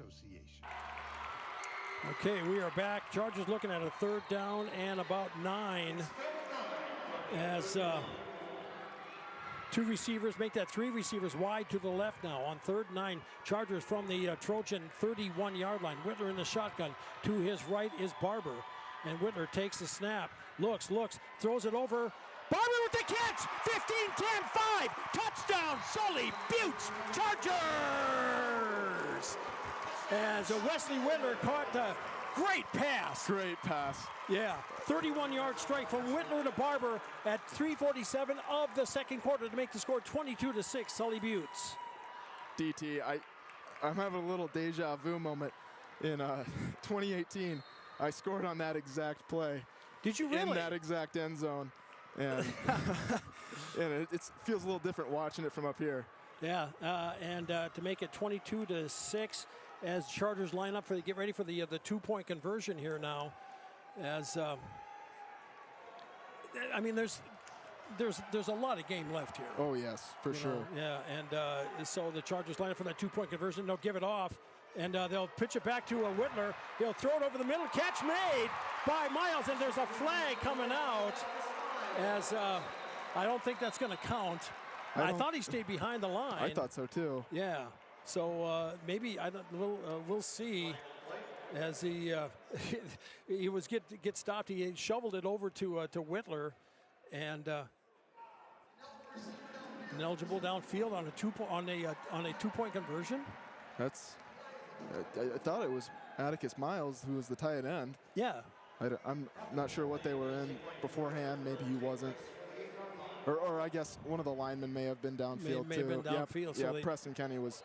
Association. Okay, we are back. Chargers looking at a 3rd down and about 9 as 2 receivers make that 3 receivers wide to the left now on 3rd and 9. Chargers from the Trojan 31-yard line. Whitler in the shotgun. To his right is Barber. And Whitler takes the snap. Looks, throws it over. Barber with the catch! 15, 10, 5. Touchdown, Sully, Buttes, Chargers! As Wesley Whitler caught the great pass. Great pass. Yeah, 31-yard strike from Whitler to Barber at 3:47 of the 2nd quarter to make the score 22-6, Sully Buttes. DT, I'm having a little deja vu moment. In 2018, I scored on that exact play. Did you really? In that exact end zone. And, and it feels a little different watching it from up here. Yeah, and to make it 22-6 as Chargers line up get ready for the 2-point conversion here now. As I mean, there's a lot of game left here. Oh yes, for sure. Yeah, and so the Chargers line up for that 2-point conversion. They'll give it off, and they'll pitch it back to Whitler. He'll throw it over the middle. Catch made by Miles, and there's a flag coming out. As I don't think that's going to count. I thought he stayed behind the line. I thought so too. Yeah. So maybe we'll see. As he was get stopped, he shoveled it over to Whitler, and ineligible downfield on a 2-point conversion. I thought it was Atticus Miles who was the tight end. Yeah. I'm not sure what they were in beforehand. Maybe he wasn't. Or I guess one of the linemen may have been downfield may too. Have been downfield. Yeah, So Preston Kenny was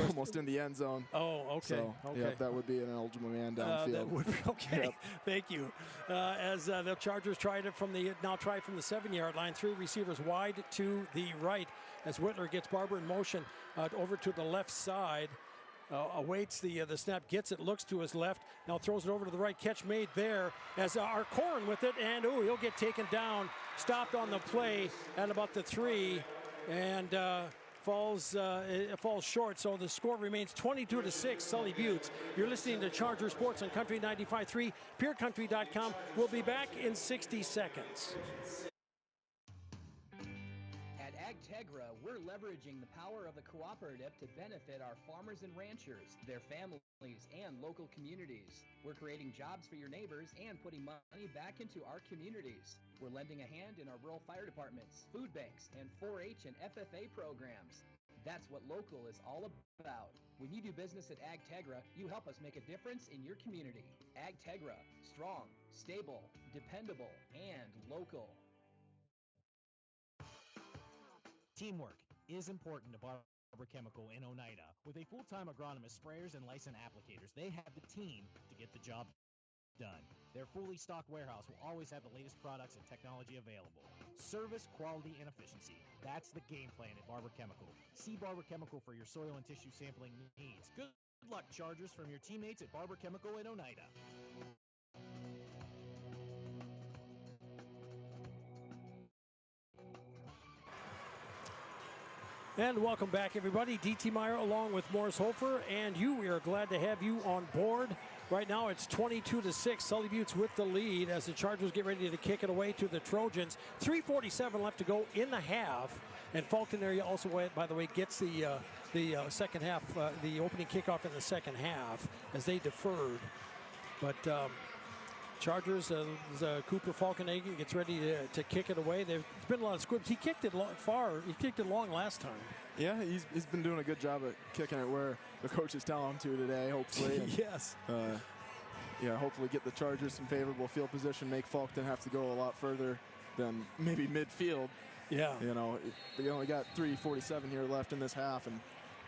almost in the end zone. Oh, okay. So, okay. Yeah, that would be an eligible man downfield. That would be okay. Yep. Thank you. As the Chargers try it from the 7-yard line. 3 receivers wide to the right as Whitler gets Barber in motion over to the left side. Awaits the snap, gets it, looks to his left, now throws it over to the right. Catch made there as Arcorin with it, and he'll get taken down. Stopped on the play at about the 3, and falls short. So the score remains 22-6. Sully Buttes. You're listening to Charger Sports on Country 95.3, PureCountry.com. We'll be back in 60 seconds. At AgTegra, we're leveraging the power of the cooperative to benefit our farmers and ranchers, their families, and local communities. We're creating jobs for your neighbors and putting money back into our communities. We're lending a hand in our rural fire departments, food banks, and 4-H and FFA programs. That's what local is all about. When you do business at AgTegra, you help us make a difference in your community. AgTegra, strong, stable, dependable, and local. Teamwork is important to Barber Chemical in Oneida. With a full-time agronomist, sprayers, and licensed applicators, they have the team to get the job done. Their fully stocked warehouse will always have the latest products and technology available. Service, quality, and efficiency. That's the game plan at Barber Chemical. See Barber Chemical for your soil and tissue sampling needs. Good luck, Chargers, from your teammates at Barber Chemical in Oneida. And welcome back, everybody. DT Meyer along with Morris Hofer and you. We are glad to have you on board. Right now it's 22-6. Sully Buttes with the lead as the Chargers get ready to kick it away to the Trojans. 3:47 left to go in the half. And Faulkton area also, by the way, gets the second half, the opening kickoff in the second half as they deferred. But Chargers, Cooper Falconagan gets ready to kick it away. There's been a lot of squibs. He kicked it far. He kicked it long last time. Yeah, he's been doing a good job at kicking it where the coaches tell him to today, hopefully. And, yes. Yeah, hopefully get the Chargers some favorable field position, make Faulkton have to go a lot further than maybe midfield. Yeah. You know, they only got 3:47 here left in this half, and,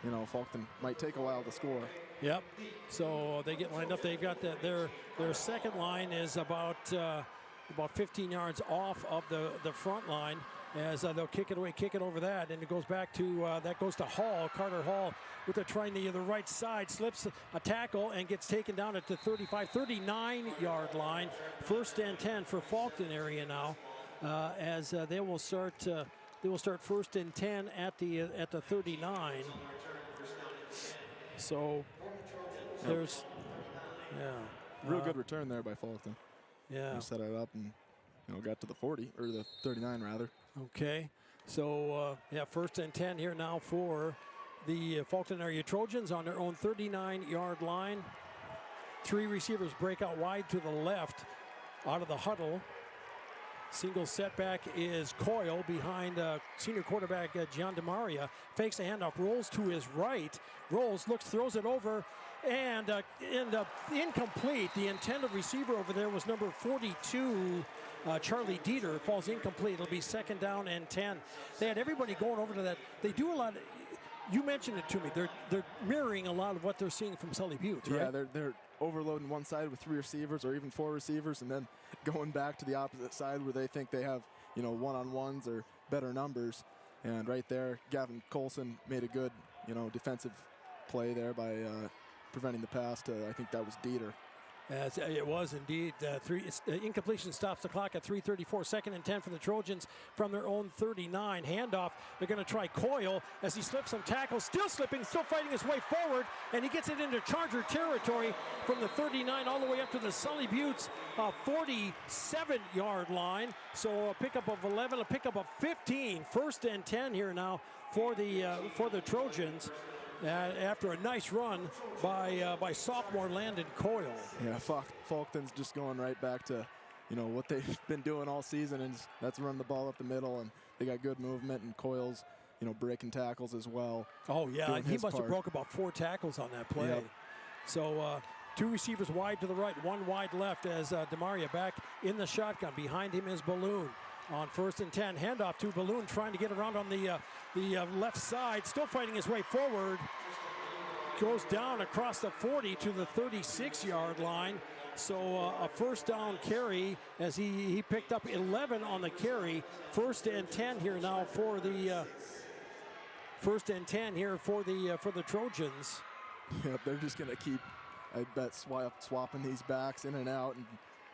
you know, Faulkton might take a while to score. Yep. So they get lined up. They've got their second line is about 15 yards off of the front line as they'll kick it away, kick it over that, and it goes back to that goes to Hall, Carter Hall, with a trying the right side, slips a tackle and gets taken down at the 39 line. 1st and 10 for Faulkton area now, as they will start 1st and 10 at the 39. So There's, Real good return there by Faulkton. Yeah. He set it up and got to the 40 or the 39 rather. Okay. So first and 10 here now for the Faulkton area Trojans on their own 39-yard line. 3 receivers break out wide to the left out of the huddle. Single setback is Coyle behind senior quarterback Gian DeMaria. Fakes the handoff, rolls to his right. Rolls, looks, throws it over, and incomplete. The intended receiver over there was number 42, Charlie Dieter. Falls incomplete. It'll be second down and 10. They had everybody going over to that. They do a lot. You mentioned it to me. They're mirroring a lot of what they're seeing from Sully Butte, right? Yeah, they're overloading one side with 3 receivers or even 4 receivers, and then going back to the opposite side where they think they have one-on-ones or better numbers. And right there, Gavin Colson made a good defensive play there by preventing the pass to, I think that was Dieter. As it was indeed. Incompletion stops the clock at 3:34. Second and 10 for the Trojans from their own 39. Handoff. They're going to try Coyle as he slips some tackles. Still slipping, still fighting his way forward. And he gets it into Charger territory from the 39 all the way up to the Sully Buttes 47-yard line. So a pickup of 11, a pickup of 15. First and 10 here now for the Trojans. After a nice run by sophomore Landon Coyle. Yeah, Faulkton's just going right back to, what they've been doing all season, and that's run the ball up the middle, and they got good movement, and Coyle's, breaking tackles as well. Oh, yeah, he must have broke about 4 tackles on that play. Yep. So 2 receivers wide to the right, 1 wide left as DeMaria back in the shotgun. Behind him is Balloon. On first and 10, handoff to Balloon, trying to get around on the left side, still fighting his way forward. Goes down across the 40 to the 36-yard line. So a first down carry as he picked up 11 on the carry. First and 10 here now for the Trojans. Yeah, they're just gonna keep, I bet, swapping these backs in and out and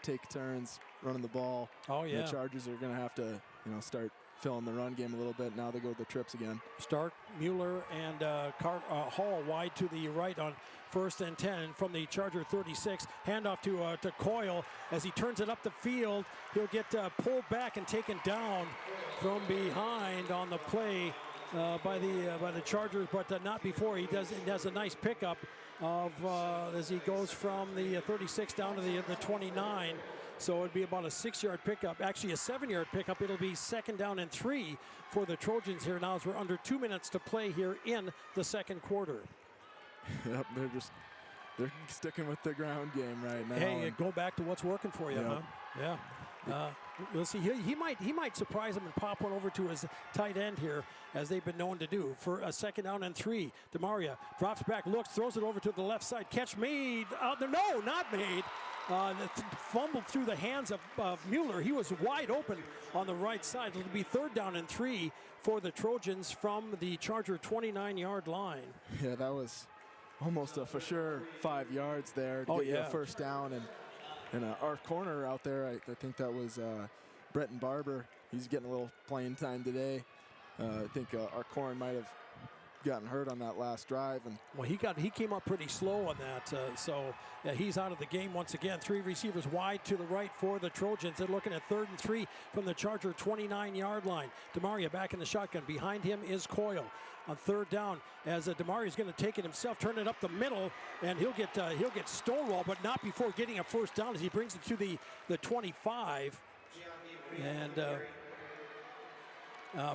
take turns running the ball. Oh, yeah. And the Chargers are going to have to, start filling the run game a little bit. Now they go to the trips again. Stark, Mueller, and Hall wide to the right on first and 10 from the Charger 36. Handoff to Coyle as he turns it up the field. He'll get pulled back and taken down from behind on the play by the Chargers, but not before. He does a nice pickup of as he goes from the 36 down to the 29. So it'd be about a 6-yard pickup, actually a 7-yard pickup. It'll be second down and 3 for the Trojans here now as we're under 2 minutes to play here in the second quarter. Yep, they're sticking with the ground game right now. Hey, go back to what's working for you, Yep. huh? Yeah. We'll see. He might surprise him and pop one over to his tight end here, as they've been known to do. For a second down and 3, DeMaria drops back, looks, throws it over to the left side. Catch made. No, not made. Fumbled through the hands of Mueller. He was wide open on the right side. It'll be third down and 3 for the Trojans from the Charger 29-yard line. Yeah, that was almost a for sure 5 yards there to get you a first down. And our corner out there, I think that was Brenton Barber. He's getting a little playing time today. I think our corner might have gotten hurt on that last drive. And well, he came up pretty slow on that, so he's out of the game once again. 3 receivers wide to the right for the Trojans. They're looking at third and 3 from the Charger 29-yard line. DeMaria back in the shotgun. Behind him is Coyle on third down as DeMaria is going to take it himself, turn it up the middle, and he'll get stonewalled, but not before getting a first down as he brings it to the 25. And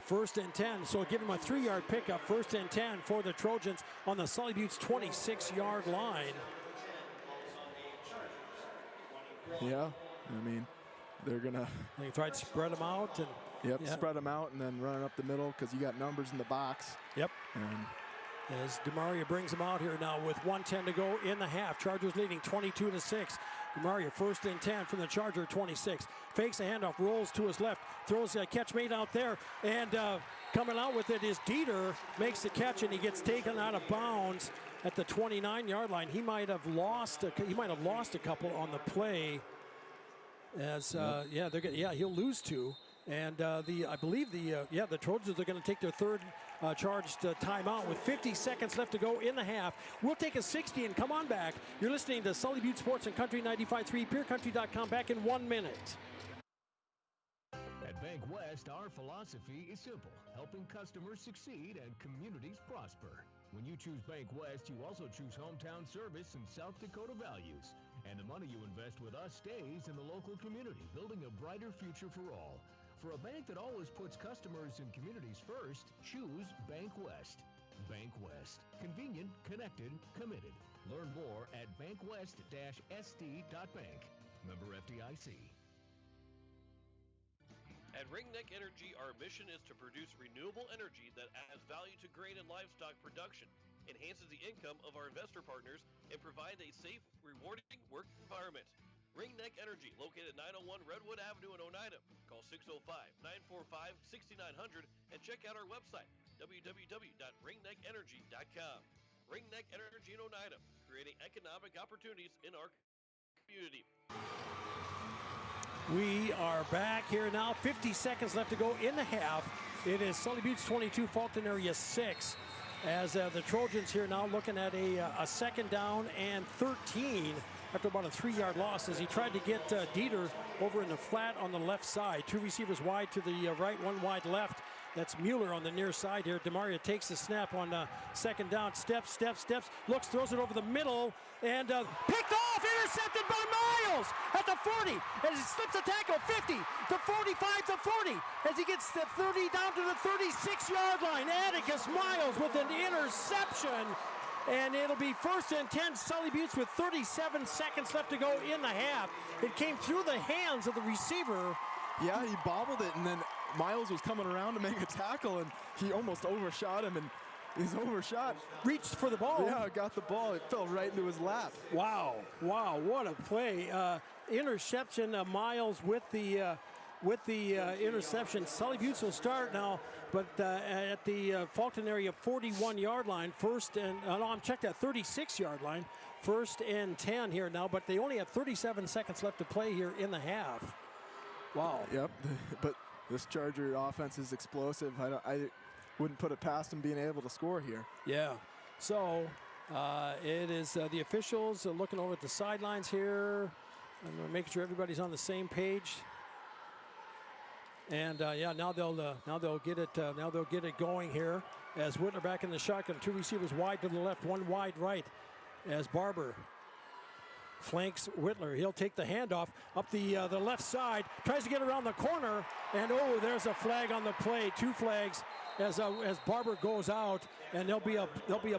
first and 10, so give him a 3-yard pickup. First and 10 for the Trojans on the Sully Buttes 26-yard line. Yeah, I mean, they're gonna. They tried to spread them out and. Yep, spread them out and then run it up the middle because you got numbers in the box. Yep. And as DeMaria brings them out here now with 1:10 to go in the half. Chargers leading 22-6. DeMaria first and 10 from the Charger 26. Fakes a handoff, rolls to his left, throws a catch made out there, and coming out with it is Dieter. Makes the catch and he gets taken out of bounds at the 29-yard line. He might have lost a couple on the play. As he'll lose 2. And I believe the Trojans are going to take their third charged timeout with 50 seconds left to go in the half. We'll take a 60 and come on back. You're listening to Sully Butte Sports and Country 95.3, PureCountry.com. Back in 1 minute. At Bank West, our philosophy is simple: helping customers succeed and communities prosper. When you choose Bank West, you also choose hometown service and South Dakota values. And the money you invest with us stays in the local community, building a brighter future for all. For a bank that always puts customers and communities first, choose Bank West. Bank West. Convenient, connected, committed. Learn more at bankwest-sd.bank. Member FDIC. At Ringneck Energy, our mission is to produce renewable energy that adds value to grain and livestock production, enhances the income of our investor partners, and provides a safe, rewarding work environment. Ringneck Energy, located at 901 Redwood Avenue in Oneida. Call 605-945-6900 and check out our website, www.ringneckenergy.com. Ringneck Energy in Oneida, creating economic opportunities in our community. We are back here now. 50 seconds left to go in the half. It is Sully Butte's 22, Faulkton area 6. As the Trojans here now looking at a second down and 13 after about a 3-yard loss as he tried to get Dieter over in the flat on the left side. 2 receivers wide to the right, 1 wide left. That's Mueller on the near side here. DeMaria takes the snap on second down. Steps, looks, throws it over the middle, and picked off, intercepted by Miles at the 40. As he slips a tackle, 50, to 45, to 40. As he gets the 30 down to the 36-yard line. Atticus Miles with an interception. And it'll be 1st and 10, Sully Buttes with 37 seconds left to go in the half. It came through the hands of the receiver. Yeah, he bobbled it, and then Miles was coming around to make a tackle, and he almost overshot him, and he's overshot. Reached for the ball. Yeah, got the ball. It fell right into his lap. Wow, what a play. Interception, Miles with the interception. Sully Buttes will start now, but at the Faulkton area 41-yard line, I'm checked at 36-yard line, 1st and 10 here now, but they only have 37 seconds left to play here in the half. Wow. Yep, but this Charger offense is explosive. I wouldn't put it past them being able to score here. Yeah, so it is the officials looking over at the sidelines here and making sure everybody's on the same page. And yeah, now they'll get it going here as Whitler back in the shotgun. 2 receivers wide to the left, 1 wide right as Barber flanks Whitler. He'll take the handoff up the left side, tries to get around the corner, and there's a flag on the play. 2 flags as Barber goes out, and there'll be a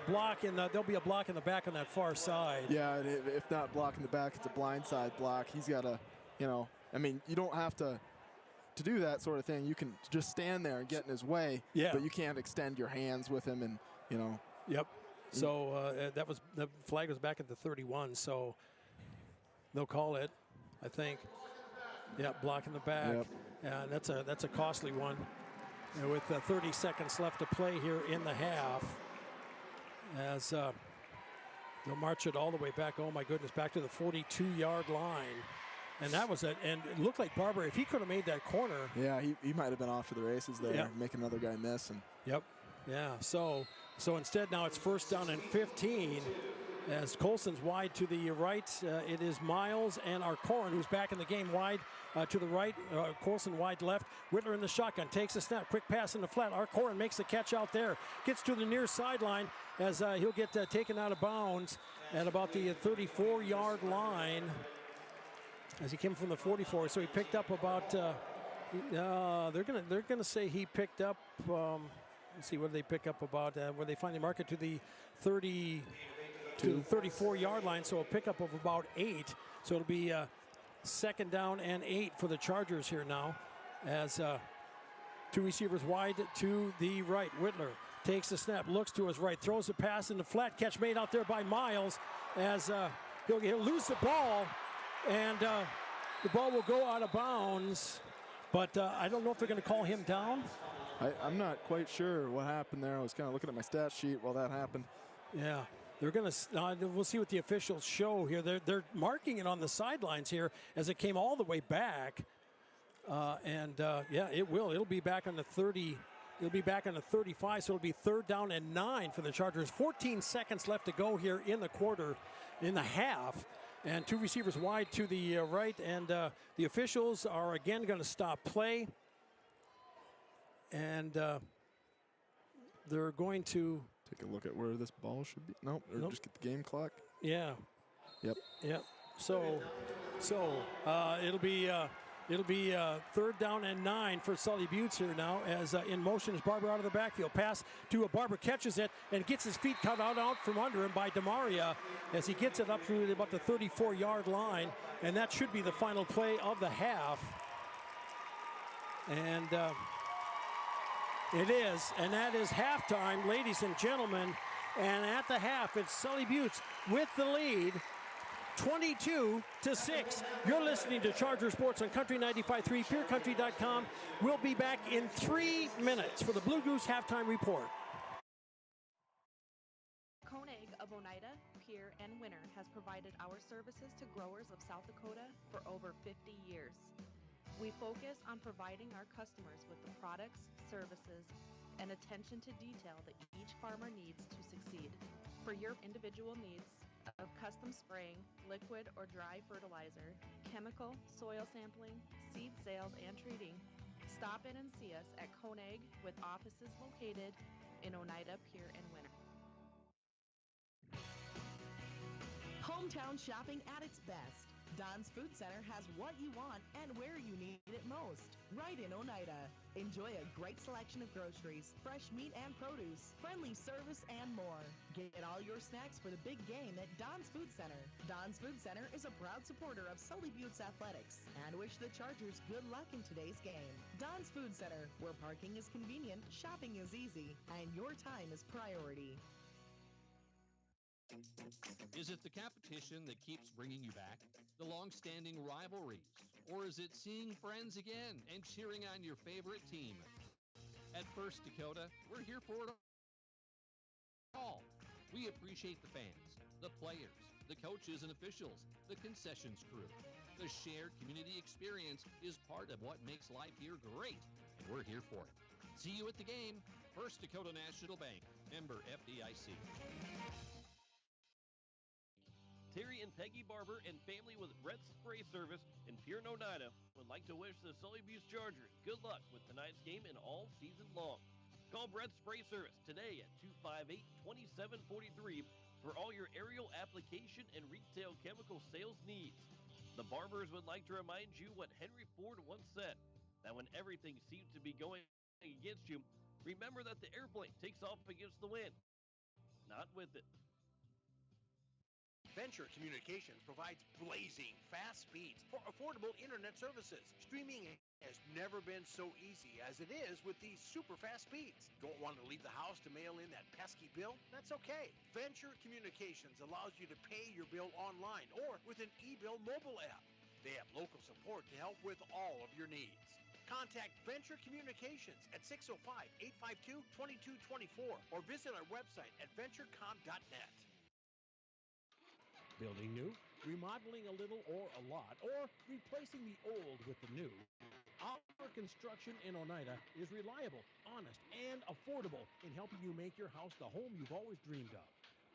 block in the back on that far side. Yeah, if not blocking the back, it's a blindside block. He's got to, I mean, you don't have to do that sort of thing. You can just stand there and get in his way, but you can't extend your hands with him, and Yep. So the flag was back at the 31. So they'll call it, I think. Yeah, blocking the back. Yep. Yeah, that's a costly one. And with 30 seconds left to play here in the half, as they'll march it all the way back. Oh my goodness, back to the 42-yard line. And that was it. And it looked like Barber, if he could have made that corner. Yeah, he might have been off to the races there, make another guy miss. And Yep. Yeah. So instead now it's 1st down and 15. As Colson's wide to the right, it is Miles and Arcorin who's back in the game wide to the right. Colson wide left. Whitler in the shotgun, takes a snap, quick pass in the flat. Arcorin makes the catch out there, gets to the near sideline as he'll get taken out of bounds at about the 34-yard line as he came from the 44. So he picked up about. They're gonna say he picked up. Let's see, what did they pick up about? Where they finally mark it to the 30. To the 34-yard line, so a pickup of about 8. So it'll be 2nd down and 8 for the Chargers here now, as 2 receivers wide to the right. Whitler takes the snap, looks to his right, throws a pass in the flat, catch made out there by Miles, as he'll lose the ball, and the ball will go out of bounds, but I don't know if they're going to call him down. I'm not quite sure what happened there. I was kind of looking at my stat sheet while that happened. Yeah. They're going to. We'll see what the officials show here. They're marking it on the sidelines here as it came all the way back, yeah, it will. It'll be back on the He'll be back on the 35, so it'll be 3rd down and 9 for the Chargers. 14 seconds left to go here in the half. And 2 receivers wide to the right, and the officials are again going to stop play. And they're going to take a look at where this ball should be. Nope. Just get the game clock. Yeah. Yep. So it'll be 3rd down and 9 for Sully Buttes here now, as in motion is Barber out of the backfield. Pass to a Barber, catches it and gets his feet cut out from under him by DeMaria as he gets it up through about the 34-yard line, and that should be the final play of the half. And it is, and that is halftime, ladies and gentlemen. And at the half, it's Sully Buttes with the lead, 22-6. You're listening to Charger Sports on Country 95.3, PureCountry.com. We'll be back in 3 minutes for the Blue Goose Halftime Report. Koenig of Oneida, Pierre, and Winter has provided our services to growers of South Dakota for over 50 years. We focus on providing our customers with the products, services, and attention to detail that each farmer needs to succeed. For your individual needs of custom spraying, liquid or dry fertilizer, chemical, soil sampling, seed sales, and treating, stop in and see us at Koenig with offices located in Oneida, Pierre, and Winter. Hometown shopping at its best. Don's Food Center has what you want and where you need it most. Right in Oneida. Enjoy a great selection of groceries, fresh meat and produce, friendly service, and more. Get all your snacks for the big game at Don's Food Center. Don's Food Center is a proud supporter of Sully Buttes Athletics and wish the Chargers good luck in today's game. Don's Food Center, where parking is convenient, shopping is easy, and your time is priority. Is it the competition that keeps bringing you back? The long-standing rivalries? Or is it seeing friends again and cheering on your favorite team? At First Dakota, we're here for it all. We appreciate the fans, the players, the coaches and officials, the concessions crew. The shared community experience is part of what makes life here great, and we're here for it. See you at the game. First Dakota National Bank, member FDIC. Terry and Peggy Barber and family with Brett's Spray Service in Pierre, Oneida would like to wish the Sully Buttes Chargers good luck with tonight's game and all season long. Call Brett's Spray Service today at 258-2743 for all your aerial application and retail chemical sales needs. The Barbers would like to remind you what Henry Ford once said, that when everything seems to be going against you, remember that the airplane takes off against the wind, not with it. Venture Communications provides blazing fast speeds for affordable internet services. Streaming has never been so easy as it is with these super fast speeds. Don't want to leave the house to mail in that pesky bill? That's okay. Venture Communications allows you to pay your bill online or with an e-bill mobile app. They have local support to help with all of your needs. Contact Venture Communications at 605-852-2224 or visit our website at venturecom.net. Building new, remodeling a little or a lot, or replacing the old with the new. Our construction in Oneida is reliable, honest, and affordable in helping you make your house the home you've always dreamed of.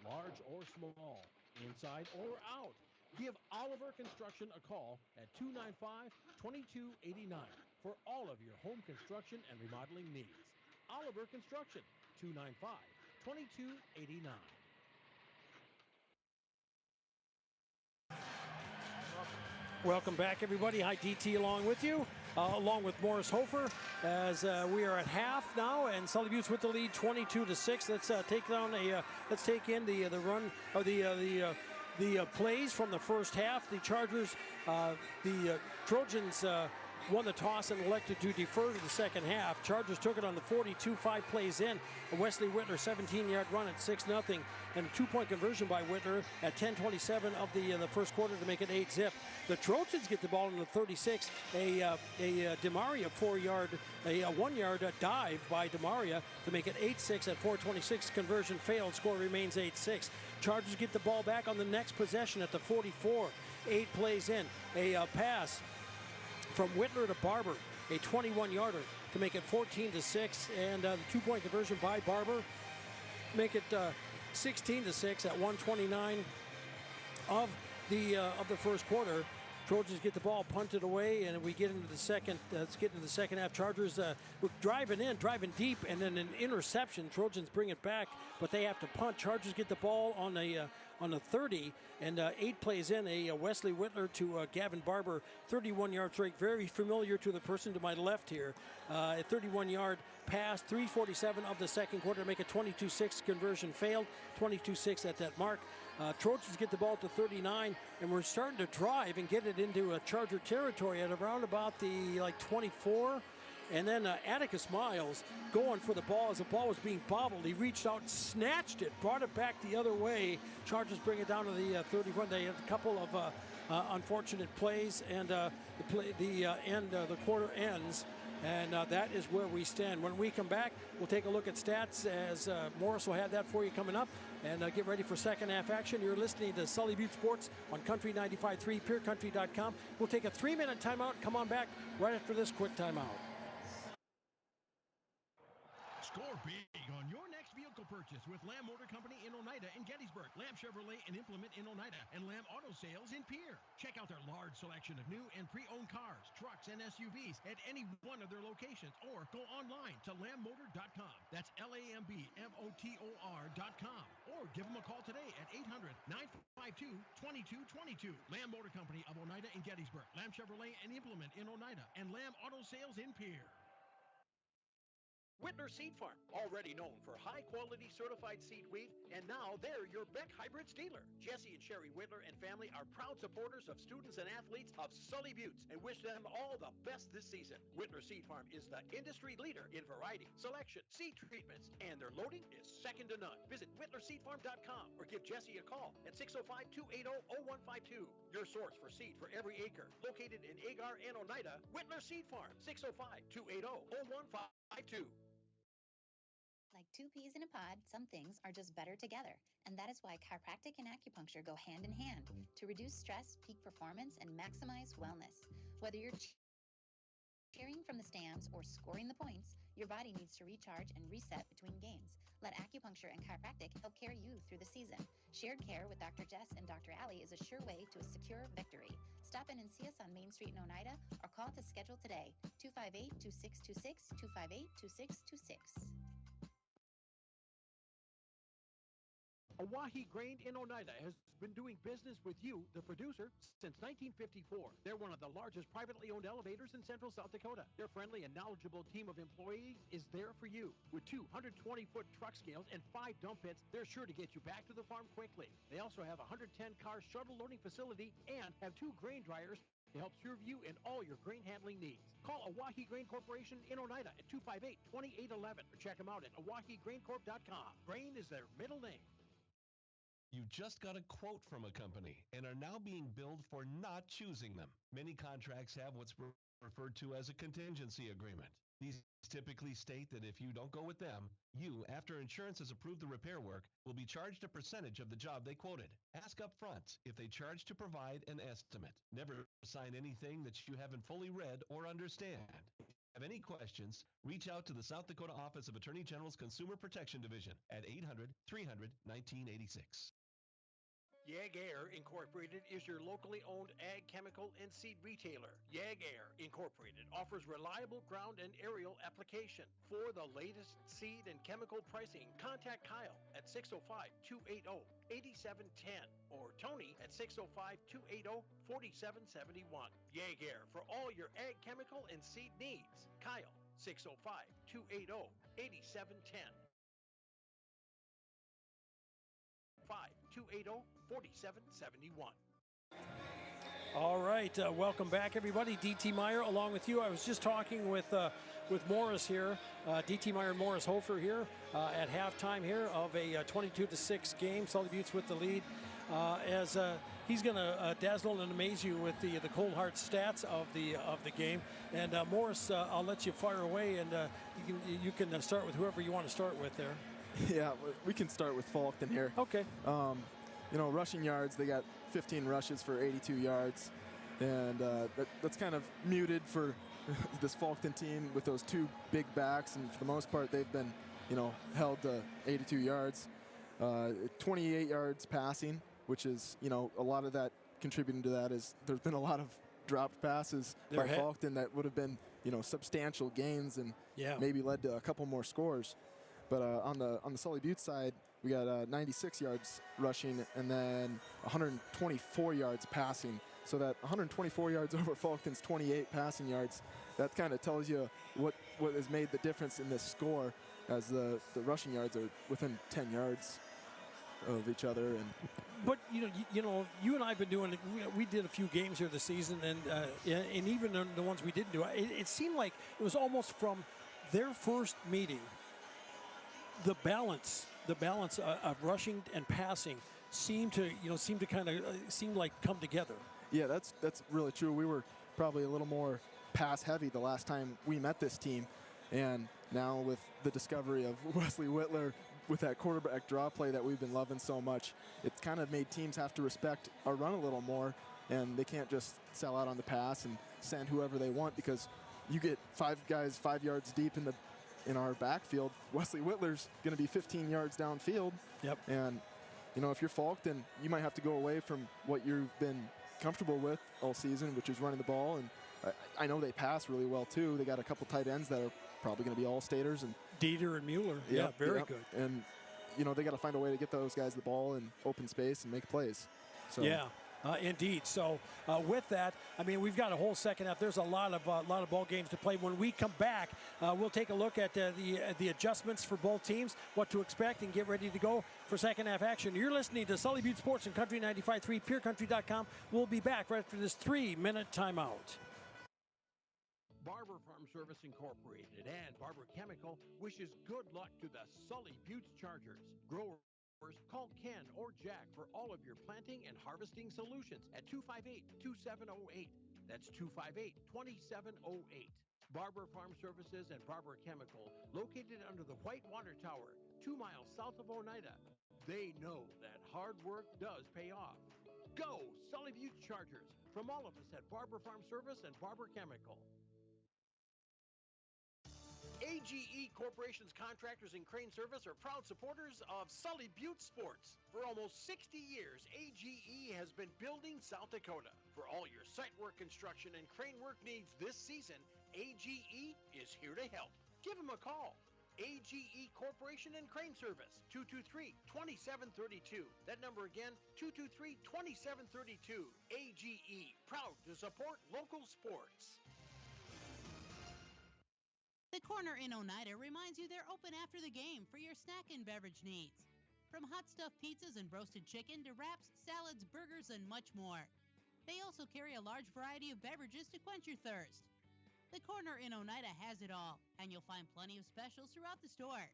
Large or small, inside or out. Give Oliver Construction a call at 295-2289 for all of your home construction and remodeling needs. Oliver Construction, 295-2289. Welcome back, everybody. Hi, DT, along with you, along with Morris Hofer, as we are at half now, and Sully Buttes with the lead, 22-6. Let's take in the run of the plays from the first half. The Chargers, the Trojans. Won the toss and elected to defer to the second half. Chargers took it on the 42, 5 plays in. A Wesley Whitner 17-yard run at 6-0, and a 2-point conversion by Whitner at 10:27 of the first quarter to make it 8-zip. The Trojans get the ball in the 36. A DeMaria 1-yard dive by DeMaria to make it 8-6 at 4:26. Conversion failed. Score remains 8-6. Chargers get the ball back on the next possession at the 44. 8 plays in. A pass from Whitner to Barber, a 21-yarder to make it 14-6, and the 2-point conversion by Barber make it 16-6 at 1:29 of the first quarter. Trojans get the ball punted away, and we get into the second. Let's get into the second half. Chargers were driving deep, and then an interception. Trojans bring it back, but they have to punt. Chargers get the ball on a 30, and 8 plays in, a Wesley Whitler to Gavin Barber, 31-yard strike, very familiar to the person to my left here. A 31-yard pass, 3:47 of the second quarter to make a 22-6 conversion failed, 22-6 at that mark. Trojans get the ball to 39, and we're starting to drive and get it into Charger territory at around about the 24. And then Atticus Miles going for the ball as the ball was being bobbled. He reached out, snatched it, brought it back the other way. Chargers bring it down to the 31. They had a couple of unfortunate plays, and the quarter ends. And that is where we stand. When we come back, we'll take a look at stats as Morris will have that for you coming up. And get ready for second half action. You're listening to Sully Butte Sports on Country 95.3, PureCountry.com. We'll take a 3-minute timeout. Come on back right after this quick timeout. Score big on your next vehicle purchase with Lamb Motor Company in Oneida and Gettysburg, Lamb Chevrolet and Implement in Oneida, and Lamb Auto Sales in Pierre. Check out their large selection of new and pre-owned cars, trucks, and SUVs at any one of their locations, or go online to lambmotor.com. That's LAMBMOTOR.com. Or give them a call today at 800-952-2222. Lamb Motor Company of Oneida and Gettysburg, Lamb Chevrolet and Implement in Oneida, and Lamb Auto Sales in Pierre. Whitner Seed Farm, already known for high-quality certified seed wheat, and now they're your Beck Hybrids dealer. Jesse and Sherry Whitler and family are proud supporters of students and athletes of Sully Buttes and wish them all the best this season. Whitner Seed Farm is the industry leader in variety, selection, seed treatments, and their loading is second to none. Visit WhitlerSeedFarm.com or give Jesse a call at 605-280-0152. Your source for seed for every acre. Located in Agar and Oneida, Whitler Seed Farm, 605-280-0152. Like 2 peas in a pod, some things are just better together. And that is why chiropractic and acupuncture go hand in hand to reduce stress, peak performance, and maximize wellness. Whether you're cheering from the stands or scoring the points, your body needs to recharge and reset between games. Let acupuncture and chiropractic help carry you through the season. Shared care with Dr. Jess and Dr. Allie is a sure way to a secure victory. Stop in and see us on Main Street in Oneida or call to schedule today, 258-2626, 258-2626. Oahe Grain in Oneida has been doing business with you, the producer, since 1954. They're one of the largest privately owned elevators in central South Dakota. Their friendly and knowledgeable team of employees is there for you. With 2 120-foot truck scales and 5 dump pits, they're sure to get you back to the farm quickly. They also have a 110-car shuttle loading facility and have 2 grain dryers to help serve you in all your grain handling needs. Call Oahe Grain Corporation in Oneida at 258-2811 or check them out at oahegraincorp.com. Grain is their middle name. You just got a quote from a company and are now being billed for not choosing them. Many contracts have what's referred to as a contingency agreement. These typically state that if you don't go with them, you, after insurance has approved the repair work, will be charged a percentage of the job they quoted. Ask up front if they charge to provide an estimate. Never sign anything that you haven't fully read or understand. If you have any questions, reach out to the South Dakota Office of Attorney General's Consumer Protection Division at 800-300-1986. YAG Air Incorporated is your locally owned ag chemical and seed retailer. YAG Air Incorporated offers reliable ground and aerial application. For the latest seed and chemical pricing, contact Kyle at 605-280-8710 or Tony at 605-280-4771. YAG Air for all your ag chemical and seed needs. Kyle, 605-280-8710. 280-4771. All right, welcome back, everybody. D.T. Meyer along with you. I was just talking with Morris here, D.T. Meyer and Morris Hofer here at halftime here of a 22-6 game. Sully Buttes with the lead as he's going to dazzle and amaze you with the cold hard stats of the game. And Morris, I'll let you fire away, and you can start with whoever you want to start with there. Yeah, we can start with Faulkton here. Okay. Rushing yards, they got 15 rushes for 82 yards. and that's kind of muted for this Faulkton team with those two big backs, and for the most part they've been, held to 82 yards, 28 yards passing, which is, a lot of that contributing to that is there's been a lot of dropped passes by Faulkton that would have been, substantial gains and maybe led to a couple more scores. But on the Sully Butte side, we got 96 yards rushing and then 124 yards passing. So that 124 yards over Faulkton's 28 passing yards, that kind of tells you what has made the difference in this score, as the rushing yards are within 10 yards of each other. But you and I have been doing. We did a few games here this season, and even the ones we didn't do, it seemed like it was almost from their first meeting. The balance of rushing and passing seemed to kind of seem like come together. Yeah, that's really true. We were probably a little more pass heavy the last time we met this team, and now with the discovery of Wesley Whitler with that quarterback draw play that we've been loving so much, it's kind of made teams have to respect our run a little more, and they can't just sell out on the pass and send whoever they want, because you get 5 guys 5 yards deep in our backfield. Wesley Whitler's going to be 15 yards downfield. Yep. And if you're Faulkton, you might have to go away from what you've been comfortable with all season, which is running the ball. And I know they pass really well too. They got a couple tight ends that are probably going to be all-staters, and Dieter and Mueller. Yeah, very good. And they got to find a way to get those guys the ball in open space and make plays. So yeah. Indeed. So with that, we've got a whole second half. There's a lot of ball games to play. When we come back, we'll take a look at the adjustments for both teams, what to expect, and get ready to go for second half action. You're listening to Sully Butte Sports and Country 95.3, PureCountry.com. We'll be back right after this 3-minute timeout. Barber Farm Service Incorporated and Barber Chemical wishes good luck to the Sully Butte Chargers. Growers, call Ken or Jack for all of your planting and harvesting solutions at 258-2708. That's 258-2708. Barber Farm Services and Barber Chemical, located under the White Water Tower, 2 miles south of Oneida. They know that hard work does pay off. Go, Sully Butte Chargers, from all of us at Barber Farm Service and Barber Chemical. AGE Corporation's contractors and crane service are proud supporters of Sully Butte Sports. For almost 60 years, AGE has been building South Dakota. For all your site work, construction, and crane work needs this season, AGE is here to help. Give them a call. AGE Corporation and Crane Service, 223-2732. That number again, 223-2732. AGE, proud to support local sports. The Corner in Oneida reminds you they're open after the game for your snack and beverage needs. From hot stuffed pizzas and roasted chicken to wraps, salads, burgers, and much more. They also carry a large variety of beverages to quench your thirst. The Corner in Oneida has it all, and you'll find plenty of specials throughout the store.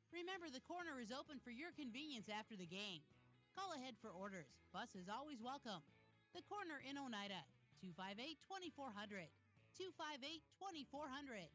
Remember, the Corner is open for your convenience after the game. Call ahead for orders. Bus is always welcome. The Corner in Oneida, 258-2400. 258-2400.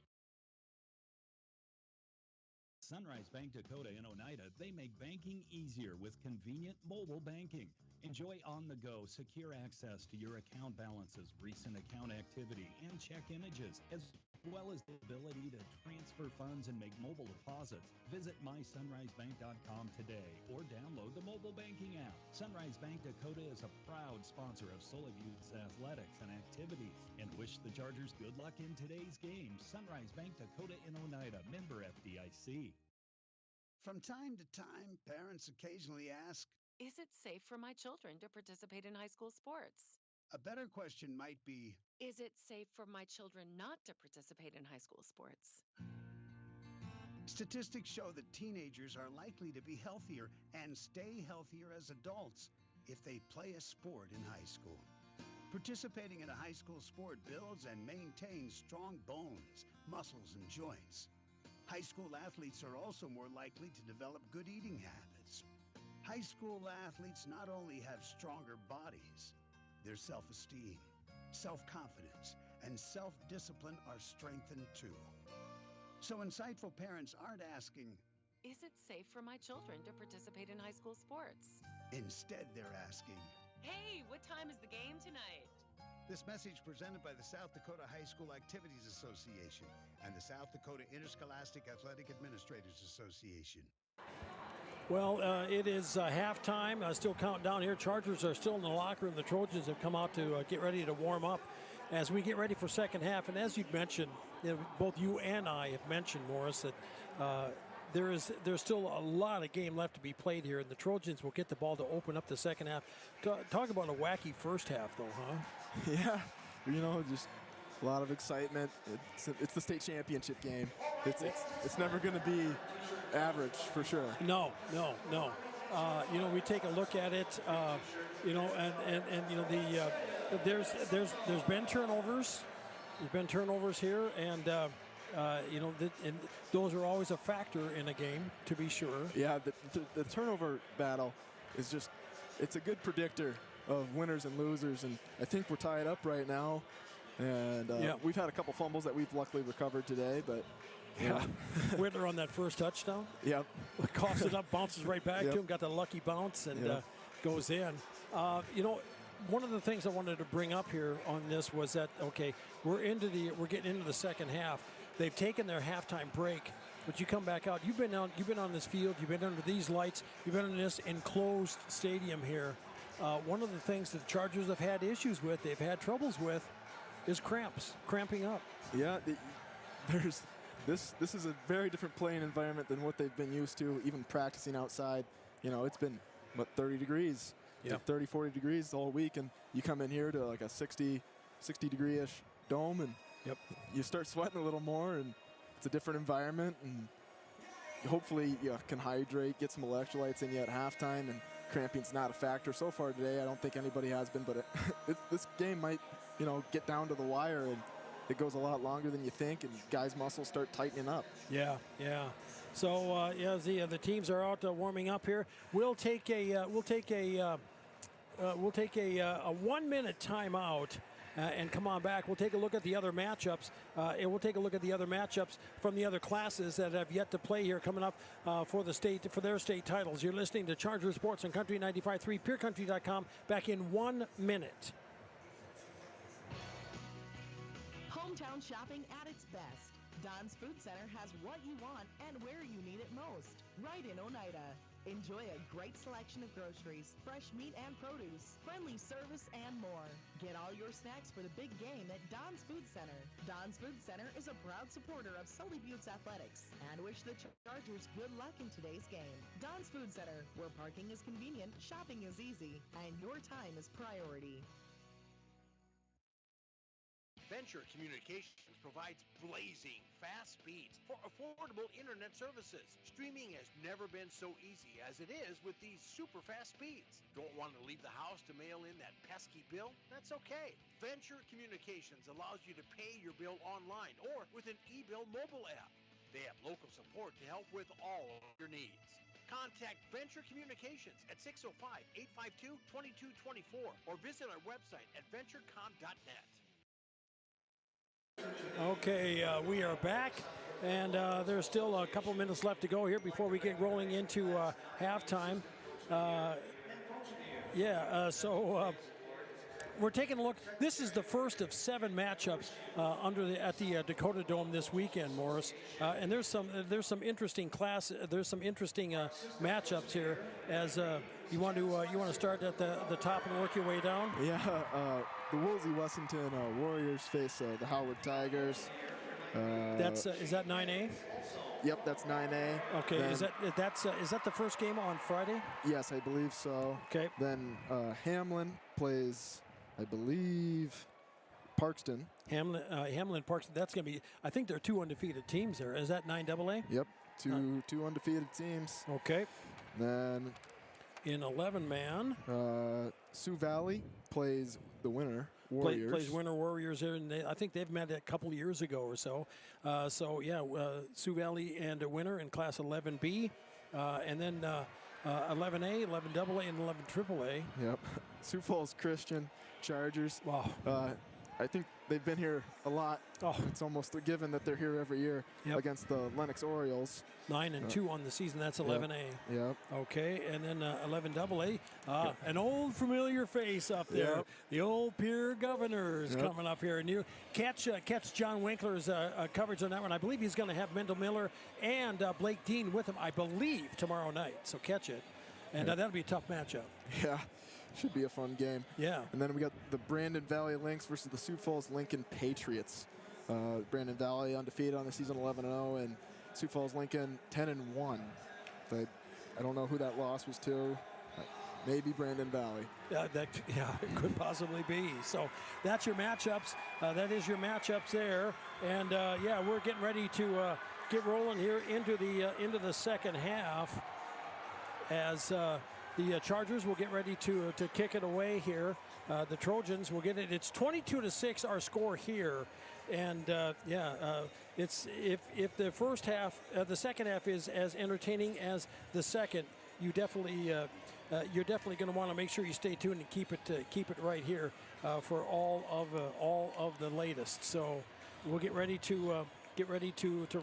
Sunrise Bank Dakota in Oneida, they make banking easier with convenient mobile banking. Enjoy on-the-go, secure access to your account balances, recent account activity, and check images, as well as the ability to transfer funds and make mobile deposits. Visit mysunrisebank.com today or download the mobile banking app. Sunrise Bank Dakota is a proud sponsor of Sully Butte's athletics and activities, and wish the Chargers good luck in today's game. Sunrise Bank Dakota in Oneida, member FDIC. From time to time, parents occasionally ask, is it safe for my children to participate in high school sports? A better question might be, is it safe for my children not to participate in high school sports? Statistics show that teenagers are likely to be healthier and stay healthier as adults if they play a sport in high school. Participating in a high school sport builds and maintains strong bones, muscles, and joints. High school athletes are also more likely to develop good eating habits. High school athletes not only have stronger bodies, their self-esteem, self-confidence, and self-discipline are strengthened too. So insightful parents aren't asking, is it safe for my children to participate in high school sports? Instead, they're asking, hey, what time is the game tonight? This message presented by the South Dakota High School Activities Association and the South Dakota Interscholastic Athletic Administrators Association. Well, it is halftime. Still counting down here. Chargers are still in the locker room. The Trojans have come out to get ready to warm up as we get ready for second half. And as you've mentioned, both you and I have mentioned, Morris, that there's still a lot of game left to be played here, and the Trojans will get the ball to open up the second half. Talk about a wacky first half, though, huh? Yeah, just a lot of excitement. It's the state championship game. It's never going to be average for sure. No. We take a look at it. There's been turnovers. There's been turnovers here, and and those are always a factor in a game, to be sure. Yeah, the turnover battle is it's a good predictor of winners and losers, and I think we're tied up right now. And we've had a couple fumbles that we've luckily recovered today, but yeah. Whitler on that first touchdown. Yep. Coughs it up, bounces right back to him, got the lucky bounce, and goes in. One of the things I wanted to bring up here on this was that, okay, we're getting into the second half. They've taken their halftime break, but you come back out. You've been on this field. You've been under these lights. You've been in this enclosed stadium here. One of the things that the Chargers have had issues with, they've had troubles with, is cramping up. Yeah, this is a very different playing environment than what they've been used to, even practicing outside. It's been, 30 degrees, 30, 40 degrees all week, and you come in here to like a 60 degree-ish dome, and you start sweating a little more, and it's a different environment, and hopefully you can hydrate, get some electrolytes in you at halftime, and cramping's not a factor. So far today, I don't think anybody has been, but this game might, get down to the wire, and it goes a lot longer than you think, and guys' muscles start tightening up. Yeah. So the teams are out warming up here. We'll take a 1-minute timeout. And come on back. We'll take a look at the other matchups. And we'll take a look at the other matchups from the other classes that have yet to play here coming up for their state titles. You're listening to Charger Sports on Country 95.3, PureCountry.com. Back in 1 minute. Hometown shopping at its best. Don's Food Center has what you want and where you need it most. Right in Oneida. Enjoy a great selection of groceries, fresh meat and produce, friendly service, and more. Get all your snacks for the big game at Don's Food Center. Don's Food Center is a proud supporter of Sully Buttes Athletics and wish the Chargers good luck in today's game. Don's Food Center, where parking is convenient, shopping is easy, and your time is priority. Venture Communications provides blazing fast speeds for affordable internet services. Streaming has never been so easy as it is with these super fast speeds. Don't want to leave the house to mail in that pesky bill? That's okay. Venture Communications allows you to pay your bill online or with an e-bill mobile app. They have local support to help with all of your needs. Contact Venture Communications at 605-852-2224 or visit our website at venturecom.net. Okay, we are back, and there's still a couple minutes left to go here before we get rolling into halftime. We're taking a look. This is the first of 7 matchups at the Dakota Dome this weekend, Morris. And there's some interesting matchups here. As you want to start at the top and work your way down. Yeah, the Woolsey Wessington Warriors face the Howard Tigers. Is that 9A? Yep, that's 9A. Okay, then, is that the first game on Friday? Yes, I believe so. Okay. Then Hamlin plays, I believe, Parkston. Hamlin, Parkston. That's going to be. I think there are 2 undefeated teams there. Is that 9AA? Yep, two undefeated teams. Okay. Then in 11-man, Sioux Valley plays the winner. Warriors. Plays winner Warriors there, and I think they've met a couple years ago or so. Sioux Valley and a winner in Class 11B, and then 11A, 11AA, and 11AAA. Yep. Sioux Falls Christian Chargers. Wow. I think they've been here a lot. Oh. It's almost a given that they're here every year against the Lennox Orioles. 9-2 on the season. That's 11A. Yep. Okay, and then 11AA. An old familiar face up there. Yep. The old Pier Governors coming up here. And you catch John Winkler's coverage on that one. I believe he's going to have Mendel Miller and Blake Dean with him, I believe, tomorrow night. So catch it. And that'll be a tough matchup. Yeah. Should be a fun game. Yeah. And then we got the Brandon Valley Lynx versus the Sioux Falls Lincoln Patriots. Brandon Valley undefeated on the season, 11-0, and Sioux Falls Lincoln 10-1. I don't know who that loss was to. Maybe Brandon Valley. It could possibly be. So that's your matchups. That is your matchups there. And we're getting ready to get rolling here into the second half as. The Chargers will get ready to kick it away here. The Trojans will get it. It's 22-6 our score here, and it's if the first half, the second half is as entertaining as the second. You're definitely going to want to make sure you stay tuned and keep it right here for all of the latest. So we'll get ready to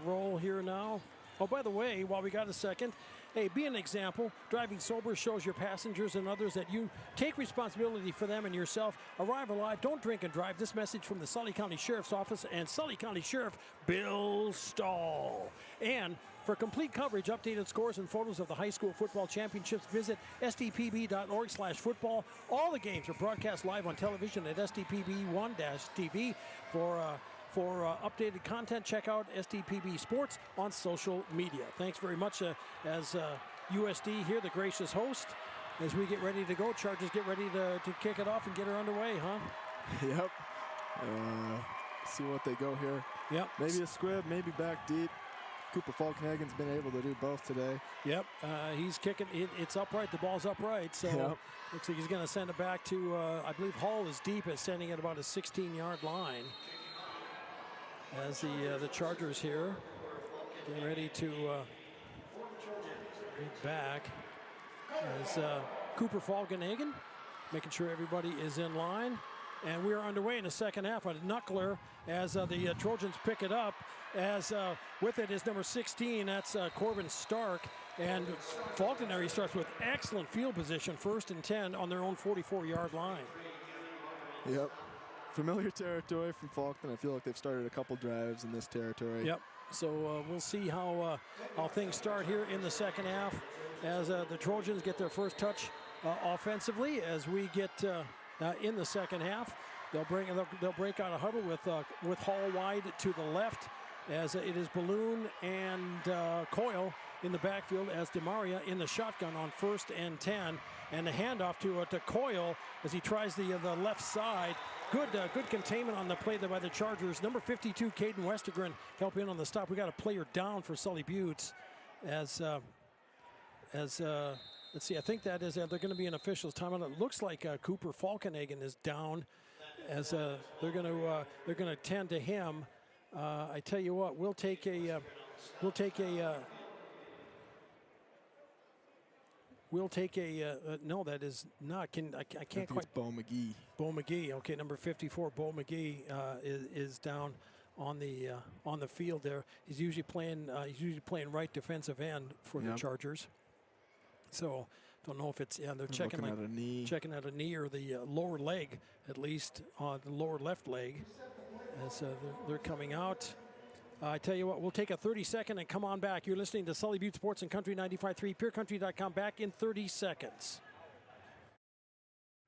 roll here now. Oh, by the way, while we got a second. Hey, be an example. Driving sober shows your passengers and others that you take responsibility for them and yourself. Arrive alive, don't drink and drive. This message from the Sully County Sheriff's Office and Sully County Sheriff Bill Stahl. And for complete coverage, updated scores, and photos of the high school football championships, visit stpb.org/football. All the games are broadcast live on television at STPB1-TV. For updated content, check out STPB Sports on social media. Thanks very much as USD here, the gracious host. As we get ready to go, Chargers get ready to kick it off and get her underway, huh? Yep. See what they go here. Yep. Maybe a squib, maybe back deep. Cooper Faulkton-Hagen's been able to do both today. Yep. He's kicking. It's upright. The ball's upright. So looks like he's going to send it back to, I believe Hall is deep at sending it about a 16-yard line. As the Chargers here get ready to get back as Cooper Faulkton-Hagen making sure everybody is in line. And we are underway in the second half on Knuckler as the Trojans pick it up. As with it is number 16, that's Corbin Stark. And Faulkton there, he starts with excellent field position, 1st and 10 on their own 44-yard line. Yep. Familiar territory from Faulkton. I feel like they've started a couple drives in this territory. Yep. So we'll see how things start here in the second half as the Trojans get their first touch offensively. As we get in the second half, they'll break out a huddle with Hall wide to the left, as it is Balloon and Coyle in the backfield, as DeMaria in the shotgun on 1st and 10, and the handoff to Coyle as he tries the left side. Good containment on the play there by the Chargers. Number 52, Caden Westergren, help in on the stop. We got a player down for Sully Buttes. As let's see, I think that is they're going to be an official's timeout. It looks like Cooper Faulkton-Hagen is down, as they're going to tend to him. I tell you what, we'll take a. No, that is not. I can't quite. Bo McGee. Bo McGee. Okay, number 54. Bo McGee is down on the field there. He's usually playing right defensive end for the Chargers. So don't know if it's they're checking out a knee or the lower leg, at least on the lower left leg, as they're coming out. I tell you what, we'll take a 30-second and come on back. You're listening to Sully Butte Sports and Country 95.3, PureCountry.com. Back in 30 seconds.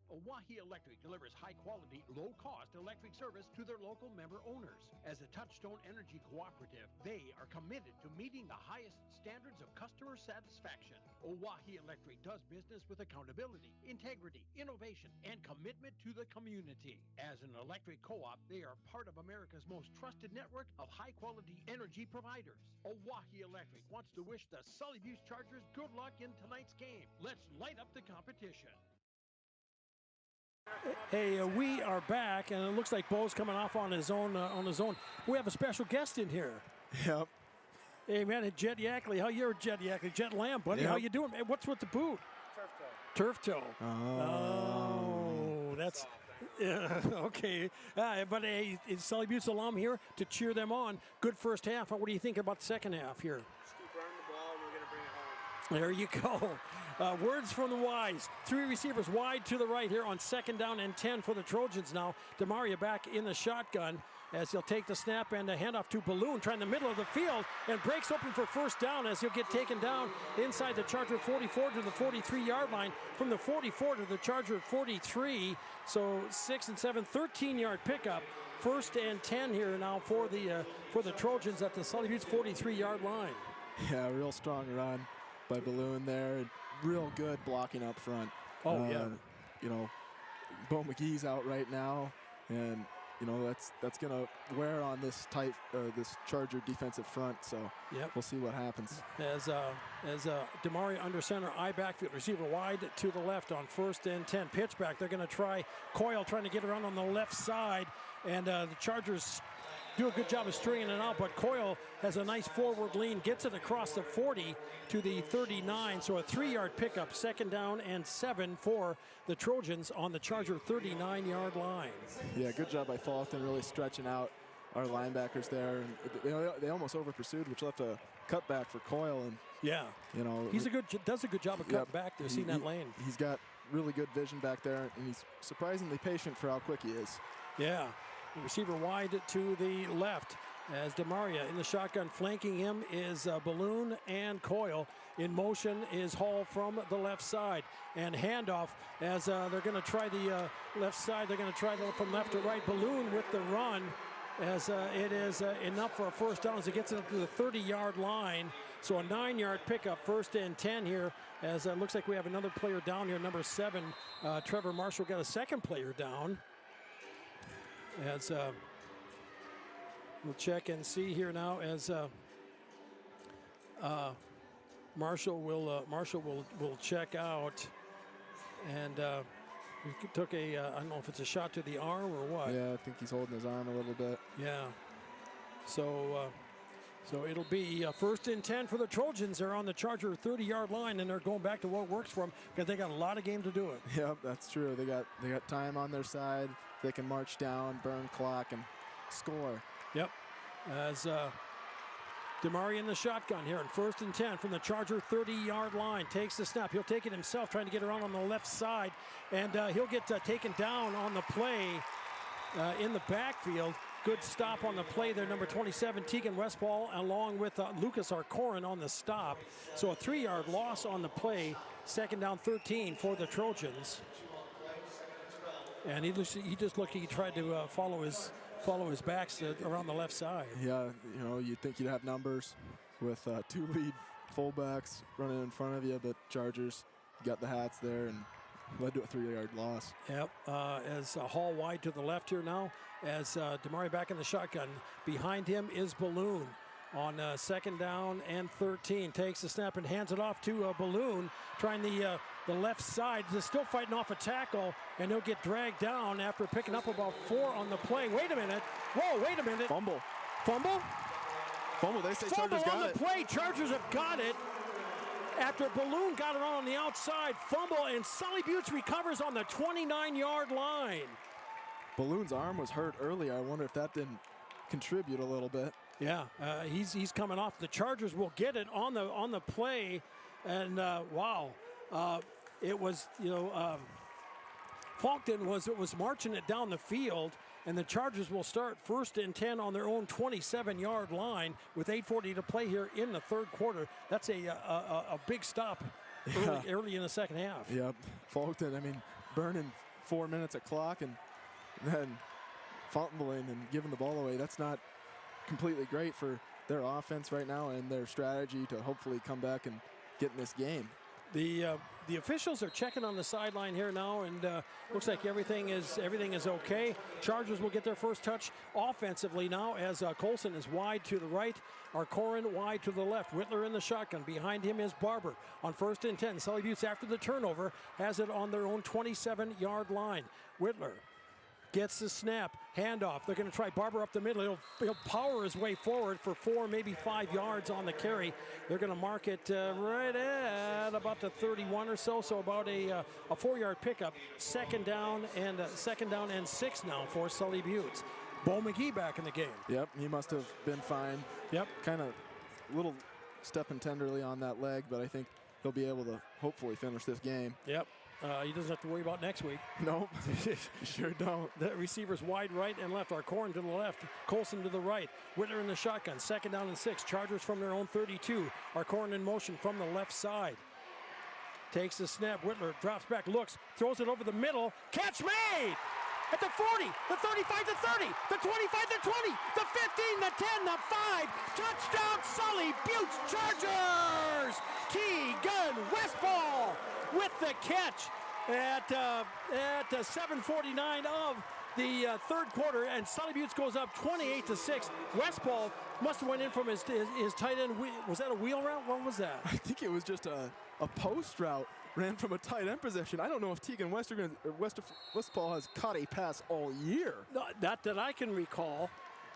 Oahe Electric delivers high-quality, low-cost electric service to their local member owners. As a Touchstone Energy Cooperative, they are committed to meeting the highest standards of customer satisfaction. Oahe Electric does business with accountability, integrity, innovation, and commitment to the community. As an electric co-op, they are part of America's most trusted network of high-quality energy providers. Oahe Electric wants to wish the Sully Butte Chargers good luck in tonight's game. Let's light up the competition. Hey, we are back, and it looks like Bo's coming off on his own. We have a special guest in here. Yep. Hey, man, Jet Yackley. How you're Jet Yackley? Jet Lamb, buddy. Yep. How you doing? Hey, what's with the boot? Turf toe. Turf toe. Oh. That's Yeah, okay. But is Sully Butte's alum here to cheer them on. Good first half. What do you think about the second half here? Just keep running the ball, and we're going to bring it home. There you go. Words from the wise. 3 receivers wide to the right here on 2nd down and 10 for the Trojans now. DeMaria back in the shotgun as he'll take the snap and a handoff to Balloon, trying the middle of the field, and breaks open for first down as he'll get taken down inside the Charger 44 to the 43-yard line. From the 44 to the Charger 43, so 6 and 7, 13-yard pickup. 1st and 10 here now for the Trojans at the Sully Butte's 43-yard line. Yeah, real strong run by Balloon there. Real good blocking up front. Oh, yeah. You know, Bo McGee's out right now, and you know that's going to wear on this Charger defensive front. So we'll see what happens. As DeMaria under center, I backfield, receiver wide to the left on 1st and 10. Pitch back. They're going to try Coyle trying to get around on the left side, and the Chargers do a good job of stringing it out, but Coyle has a nice forward lean, gets it across the 40 to the 39, so a 3-yard pickup, 2nd down and 7 for the Trojans on the Charger 39-yard line. Yeah, good job by Faulkton, really stretching out our linebackers there. And they almost over-pursued, which left a cutback for Coyle. And yeah, you know, does a good job of cutting back there, seeing that lane. He's got really good vision back there, and he's surprisingly patient for how quick he is. Yeah. The receiver wide to the left as DeMaria in the shotgun. Flanking him is Balloon and Coyle. In motion is Hall from the left side. And handoff as they're going to try the left side. They're going to try from left to right. Balloon with the run as it is enough for a first down as it gets up to the 30-yard line. So a 9-yard pickup, 1st and 10 here, as it looks like we have another player down here, number 7. Trevor Marshall got a 2nd player down. As we'll check and see here now as Marshall will check out, and he took a I don't know if it's a shot to the arm or what. Yeah, I think he's holding his arm a little bit. Yeah. So it'll be 1st and 10 for the Trojans. They're on the Charger 30-yard line, and they're going back to what works for them because they got a lot of game to do it. Yep, that's true. They got time on their side. They can march down, burn clock, and score. Yep. As DeMaria in the shotgun here on 1st and 10 from the Charger 30-yard line. Takes the snap. He'll take it himself, trying to get around on the left side, and he'll get taken down on the play in the backfield. Good stop on the play there, number 27, Tegan Westfall, along with Lucas Arcorin on the stop. So a 3-yard loss on the play, 2nd down 13 for the Trojans. And he just looked, he tried to follow his backs around the left side. Yeah, you know, you'd think you'd have numbers with 2 lead fullbacks running in front of you, but Chargers got the hats there and led to a 3-yard loss. Yep, as Hall wide to the left here now, as DeMaria back in the shotgun. Behind him is Balloon on 2nd down and 13. Takes the snap and hands it off to Balloon, trying the left side. They're still fighting off a tackle, and he'll get dragged down after picking up about 4 on the play. Wait a minute. Whoa, wait a minute. Fumble. Fumble? Fumble. They say Fumble Chargers got on the it. play. Chargers have got it. After Balloon got it on the outside, fumble, and Sully Butte's recovers on the 29-yard line. Balloon's arm was hurt earlier. I wonder if that didn't contribute a little bit. Yeah, he's coming off. The Chargers will get it on the play, and wow, it was Faulkton was marching it down the field, and the Chargers will start 1st and 10 on their own 27-yard line with 8:40 to play here in the 3rd quarter. That's a big stop early in the second half. Yep, Faulkton. I mean, burning 4 minutes of clock and then fumbling and giving the ball away. That's not completely great for their offense right now and their strategy to hopefully come back and get in this game. The officials are checking on the sideline here now, and looks like everything is okay. Chargers will get their first touch offensively now as Colson is wide to the right, Arcorin wide to the left. Whitler in the shotgun. Behind him is Barber on 1st and 10. Sully Butte's after the turnover has it on their own 27-yard line. Whitler gets the snap, handoff. They're going to try Barber up the middle. He'll power his way forward for 4, maybe 5 yards on the carry. They're going to mark it right at about the 31 or so, so about a 4-yard pickup. Second down and 6 now for Sully Buttes. Bo McGee back in the game. Yep, he must have been fine. Yep. Kind of little stepping tenderly on that leg, but I think he'll be able to hopefully finish this game. Yep. He doesn't have to worry about next week. Nope, sure don't. The receivers wide right and left. Arcorn to the left, Colson to the right. Whitler in the shotgun, 2nd down and 6. Chargers from their own 32. Arcorn in motion from the left side. Takes the snap, Whitler drops back, looks, throws it over the middle. Catch made! At the 40, the 35, the 30, the 25, the 20, the 15, the 10, the 5. Touchdown, Sully Buttes Chargers! Tegan Westfall with the catch at 7:49 of the third quarter, and Sully Buttes goes up 28-6. Westfall must have went in from his tight end. Was that a wheel route? What was that? I think it was just a post route. Ran from a tight end position. I don't know if Tegan Westfall has caught a pass all year. Not that I can recall.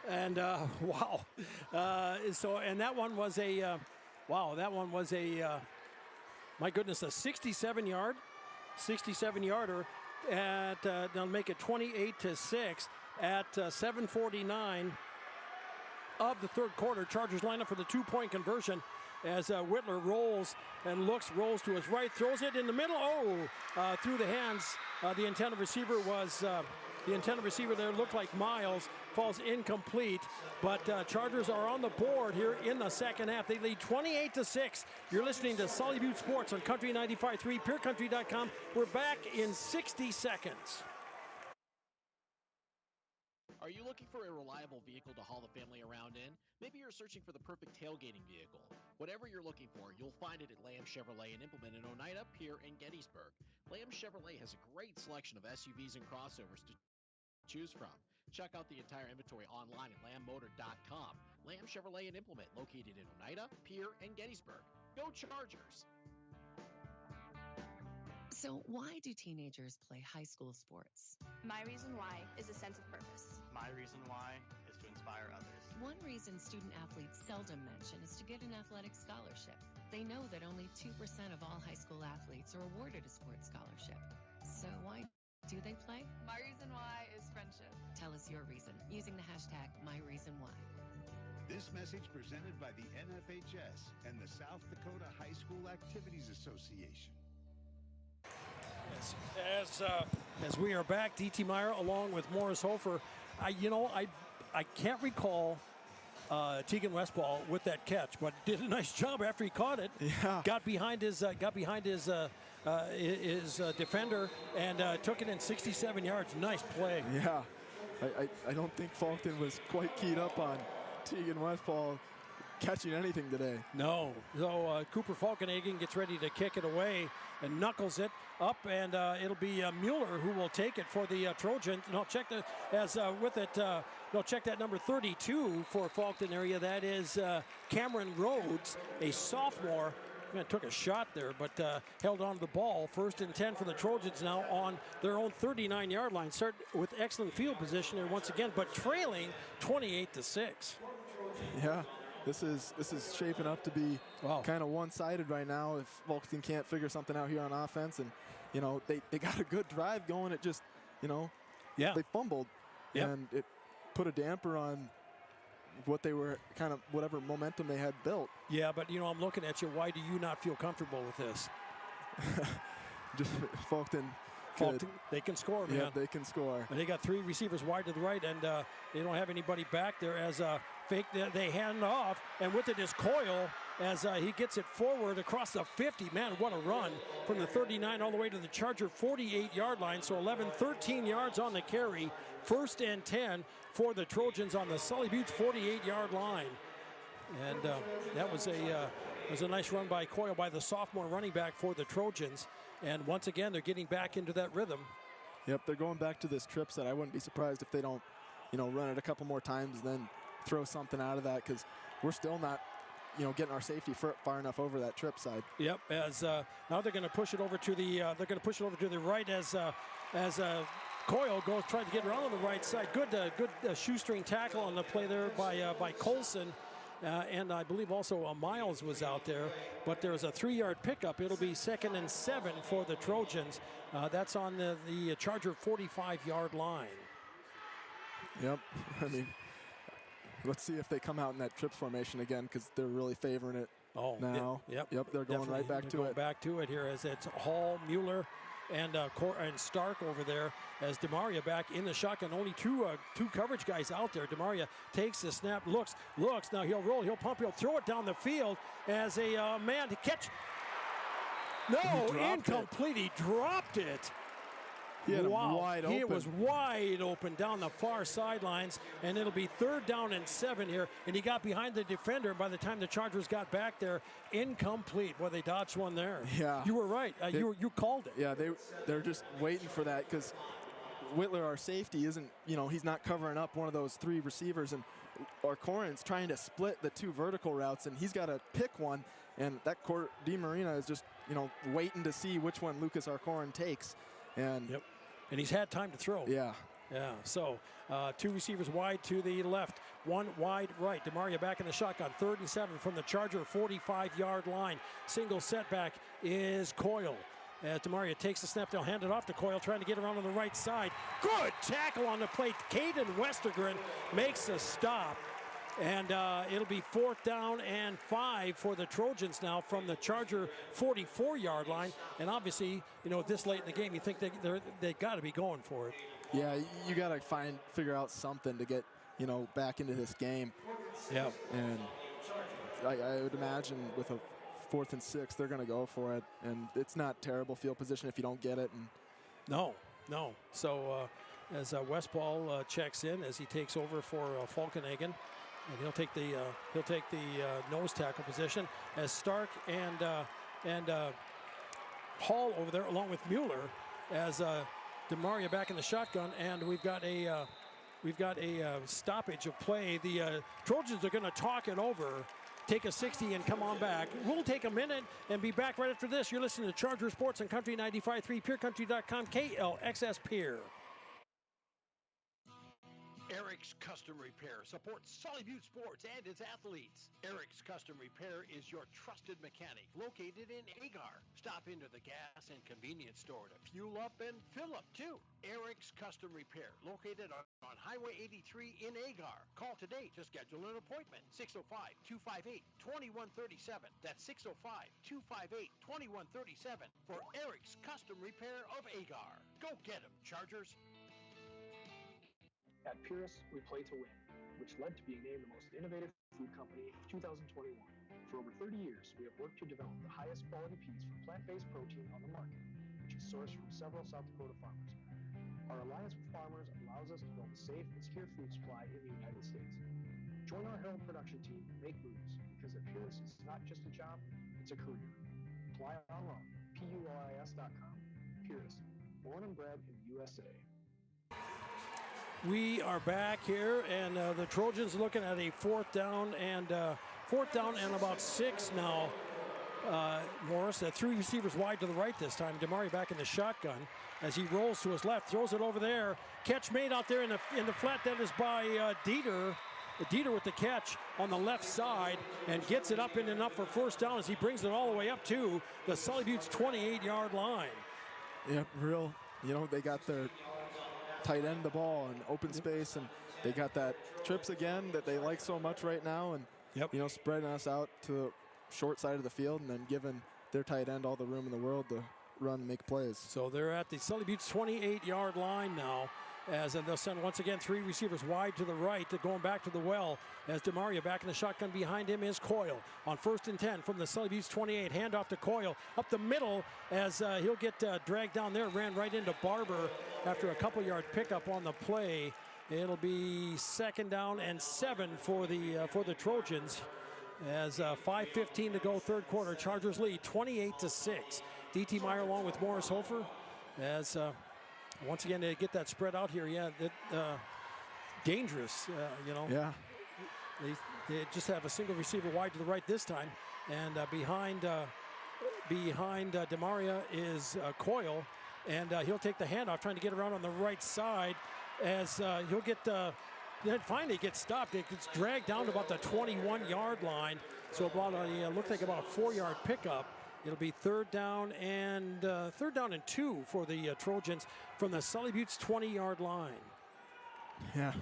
And wow. And that one was a my goodness, a 67-yarder at they'll make it 28-6 at 7:49 of the third quarter. Chargers line up for the 2-point conversion as Whitler rolls to his right, throws it in the middle. Through the hands. The intended receiver there looked like Miles. Falls incomplete, but Chargers are on the board here in the second half. They lead 28-6. You're listening to Sully Buttes Sports on Country 95.3, PureCountry.com. We're back in 60 seconds. Are you looking for a reliable vehicle to haul the family around in? Maybe you're searching for the perfect tailgating vehicle. Whatever you're looking for, you'll find it at Lamb Chevrolet and Implement in Oneida, Pierre, and Gettysburg. Lamb Chevrolet has a great selection of SUVs and crossovers to choose from. Check out the entire inventory online at lambmotor.com. Lamb Chevrolet and Implement, located in Oneida, Pierre, and Gettysburg. Go Chargers! So why do teenagers play high school sports? My reason why is a sense of purpose. My reason why is to inspire others. One reason student athletes seldom mention is to get an athletic scholarship. They know that only 2% of all high school athletes are awarded a sports scholarship. So why do they play? My reason why is friendship. Tell us your reason using the hashtag #MyReasonWhy. This message presented by the NFHS and the South Dakota High School Activities Association. As we are back, D.T. Meyer along with Morris Hofer. I can't recall Tegan Westfall with that catch, but did a nice job after he caught it. Yeah. Got behind his defender and took it in 67 yards. Nice play. Yeah. I don't think Faulkton was quite keyed up on Tegan Westfall catching anything today. No. So Cooper Falkenhagen gets ready to kick it away and knuckles it up, and it'll be Mueller who will take it for the Trojans. No, check that number 32 for Faulkton area. That is Cameron Rhodes, a sophomore. Took a shot there, but held on to the ball. 1st and 10 for the Trojans now on their own 39-yard line. Start with excellent field position there once again, but trailing 28-6. Yeah, this is shaping up to be kind of one-sided right now if Faulkton can't figure something out here on offense. And, they got a good drive going. It just, they fumbled. Yep. And it put a damper on what they were whatever momentum they had built. Yeah, but I'm looking at you. Why do you not feel comfortable with this? Just Faulkton, they can score, man. Yeah, they can score. And they got 3 receivers wide to the right, and they don't have anybody back there as fake. They hand off, and with it is Coyle as he gets it forward across the 50. Man, what a run from the 39 all the way to the Charger 48-yard line. So 13 yards on the carry. 1st and 10 for the Trojans on the Sully Buttes 48-yard line. And that was a nice run by Coyle, by the sophomore running back for the Trojans. And once again, they're getting back into that rhythm. Yep, they're going back to this trip set. I wouldn't be surprised if they don't, run it a couple more times and then throw something out of that, because we're still not, getting our safety far enough over that trip side. Yep. As now they're going to push it over to the right as Coyle goes trying to get around on the right side. Good shoestring tackle on the play there by Colson. And I believe also Miles was out there. But there's a 3-yard pickup. It'll be 2nd and 7 for the Trojans. That's on the Charger 45-yard line. Yep. I mean, let's see if they come out in that trips formation again, because they're really favoring it now. Yep. They're going right back to it. Back to it here as it's Hall, Mueller, and Stark over there as DeMaria back in the shotgun. Only two coverage guys out there. DeMaria takes the snap, looks. Now he'll roll, he'll pump, he'll throw it down the field as a man to catch. No, incomplete. He dropped it. He had him wide open. He was wide open down the far sidelines, and it'll be 3rd down and 7 here. And he got behind the defender. By the time the Chargers got back there, incomplete. Well, they dodged one there. Yeah, you were right. You called it. Yeah, they're just waiting for that, because Whitler, our safety, isn't, he's not covering up one of those 3 receivers, and Arcoran's trying to split the 2 vertical routes, and he's got to pick one. And that DeMarina is just waiting to see which one Lucas Arcoran takes. And he's had time to throw. Yeah. So 2 receivers wide to the left, 1 wide right. DeMaria back in the shotgun, 3rd and 7 from the Charger 45-yard line. Single setback is Coyle. As DeMaria takes the snap, they'll hand it off to Coyle, trying to get around on the right side. Good tackle on the plate. Caden Westergren makes a stop. And it'll be 4th down and 5 for the Trojans now from the Charger 44-yard line. And obviously, this late in the game, you think they got to be going for it. Yeah, you got to figure out something to get, back into this game. Yeah. And I would imagine with a 4th and 6, they're going to go for it. And it's not terrible field position if you don't get it. And No. So as Westphal checks in, as he takes over for Falkenhagen. And he'll take the nose tackle position as Stark and Hall over there, along with Mueller, as DeMaria back in the shotgun, and we've got a stoppage of play. The Trojans are going to talk it over, take a 60, and come on back. We'll take a minute and be back right after this. You're listening to Charger Sports on Country 95.3, PureCountry.com, KLXS Pier. Eric's Custom Repair supports Sully Butte Sports and its athletes. Eric's Custom Repair is your trusted mechanic located in Agar. Stop into the gas and convenience store to fuel up and fill up too. Eric's Custom Repair, located on Highway 83 in Agar. Call today to schedule an appointment. 605-258-2137. That's 605-258-2137 for Eric's Custom Repair of Agar. Go get 'em, Chargers. At Purus, we play to win, which led to being named the most innovative food company of 2021. For over 30 years, we have worked to develop the highest quality peas from plant-based protein on the market, which is sourced from several South Dakota farmers. Our alliance with farmers allows us to build a safe and secure food supply in the United States. Join our Herald production team and make moves, because at Purus, it's not just a job, it's a career. Apply online, PURIS.com. Purus, born and bred in the USA. We are back here, and the Trojans looking at a 4th down and about 6 now. Morris, 3 receivers wide to the right this time. DeMaria back in the shotgun as he rolls to his left, throws it over there. Catch made out there in the flat. That is by Dieter. Dieter with the catch on the left side and gets it up and enough for 1st down as he brings it all the way up to the Sully Butte's 28-yard line. Yep, they got their tight end the ball in open space, and they got that trips again that they like so much right now, and spreading us out to the short side of the field and then giving their tight end all the room in the world to run and make plays. So they're at the Sully Butte's 28-yard line now, as they'll send once again 3 receivers wide to the right, going back to the well, as DeMaria back in the shotgun. Behind him is Coyle on 1st and 10 from the Sully Butte's 28. Hand off to Coyle up the middle as he'll get dragged down there. Ran right into Barber after a couple-yard pickup on the play. It'll be 2nd down and 7 for the Trojans, as 5:15 to go, 3rd quarter. Chargers lead 28-6. D.T. Meyer along with Morris Hofer, as once again they get that spread out here. Dangerous, Yeah. They just have a single receiver wide to the right this time, and behind DeMaria is Coyle, and he'll take the handoff, trying to get around on the right side as he'll get then finally gets stopped. It gets dragged down to about the 21-yard line. So about looks like about a 4-yard pickup. It'll be third down and 2 for the Trojans from the Sully Buttes 20-yard line. Yeah,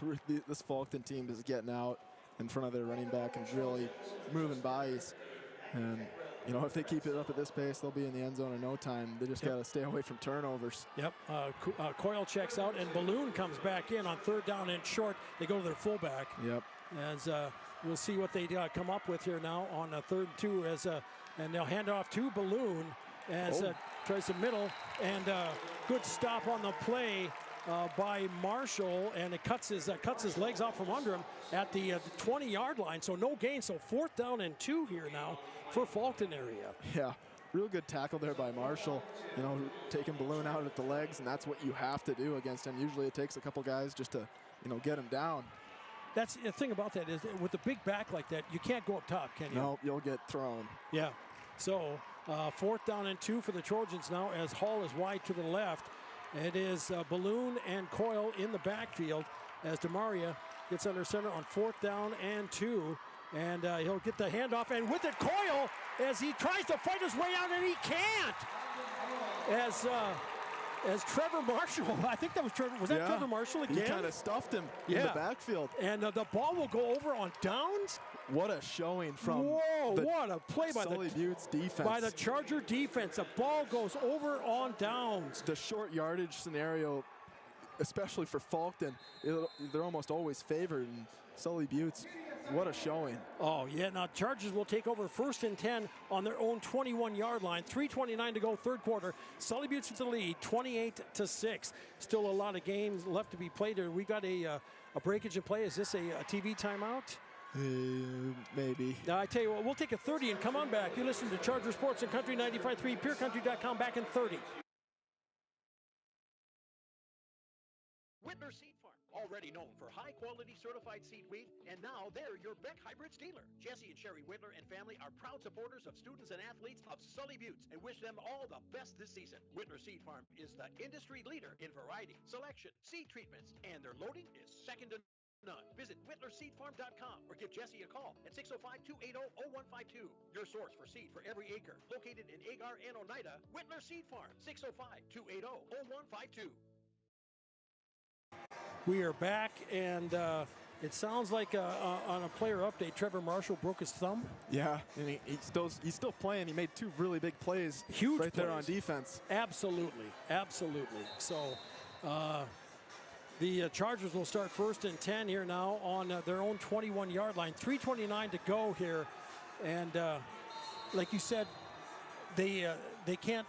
this Faulkton team is getting out in front of their running back and really moving bodies. And, you know, if they keep it up at this pace, they'll be in the end zone in no time. They just got to stay away from turnovers. Yep. Coyle checks out, and Balloon comes back in on third down and short. They go to their fullback. Yep. As we'll see what they come up with here now on 3rd and 2. And they'll hand off to Balloon as tries the middle, and good stop on the play by Marshall, and it cuts his legs out from under him at the 20-yard line. So no gain. So 4th down and 2 here now for Faulkton area. Yeah, real good tackle there by Marshall. You know, taking Balloon out at the legs, and that's what you have to do against him. Usually it takes a couple guys just to, you know, get him down. That's the thing about that is with a big back like that, you can't go up top, can you? No, you'll get thrown. Yeah. So 4th down and 2 for the Trojans now as Hall is wide to the left. It is Balloon and Coyle in the backfield as DeMaria gets under center on 4th down and 2. And he'll get the handoff, and with it, Coyle, as he tries to fight his way out, and he can't. As Trevor Marshall, I think that was Trevor. Was that Trevor Marshall again? He kind of stuffed him in the backfield. And the ball will go over on downs. What a showing from what a play by Sully Buttes defense. By the Charger defense. The ball goes over on downs. The short yardage scenario, especially for Faulkton, they're almost always favored. And Sully Buttes, what a showing. Oh, yeah. Now, Chargers will take over 1st and 10 on their own 21-yard line. 3:29 to go, 3rd quarter. Sully Buttes with the lead, 28-6. Still a lot of games left to be played. We got a breakage in play. Is this a TV timeout? Maybe. Now, I tell you what, we'll take a 30 and come on back. You listen to Charger Sports and Country 95.3, PureCountry.com, back in 30. Whitner Seed Farm, already known for high-quality certified seed wheat, and now they're your Beck Hybrids dealer. Jesse and Sherry Whitner and family are proud supporters of students and athletes of Sully Buttes and wish them all the best this season. Whitner Seed Farm is the industry leader in variety, selection, seed treatments, and their loading is second to none. Visit WhitlerSeedFarm.com or give Jesse a call at 605-280-0152. Your source for seed for every acre. Located in Agar and Oneida, Whitler Seed Farm, 605-280-0152. We are back, and it sounds like on a player update, Trevor Marshall broke his thumb. Yeah, and he's still playing. He made 2 really big plays. Huge right plays. There on defense. Absolutely. So the Chargers will start 1st and 10 here now on their own 21-yard line. 3:29 to go here, and like you said, they can't.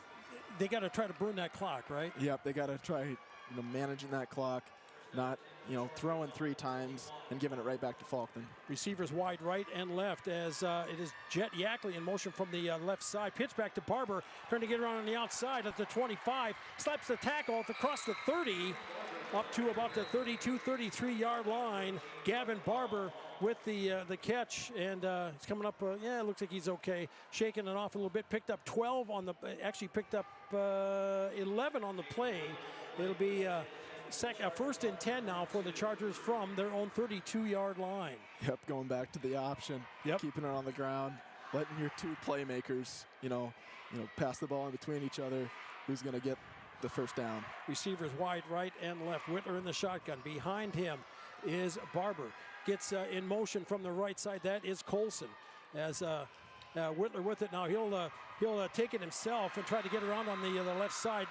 They got to try to burn that clock, right? Yep, they got to try managing that clock, not throwing 3 times and giving it right back to Faulkton. Receivers wide right and left as it is Jet Yackley in motion from the left side. Pitch back to Barber, trying to get around on the outside at the 25. Slaps the tackle across the 30, up to about the 32, 33-yard line. Gavin Barber with the catch, and it's coming up. It looks like he's okay. Shaking it off a little bit. Picked up 12 on the. Actually picked up 11 on the play. It'll be 1st and 10 now for the Chargers from their own 32-yard line. Yep, going back to the option. Yep. Keeping it on the ground, letting your 2 playmakers, pass the ball in between each other. Who's going to get the first down? Receivers wide right and left. Whitler in the shotgun. Behind him is Barber. Gets in motion from the right side. That is Colson. As Whitler with it now, he'll take it himself and try to get around on the left side.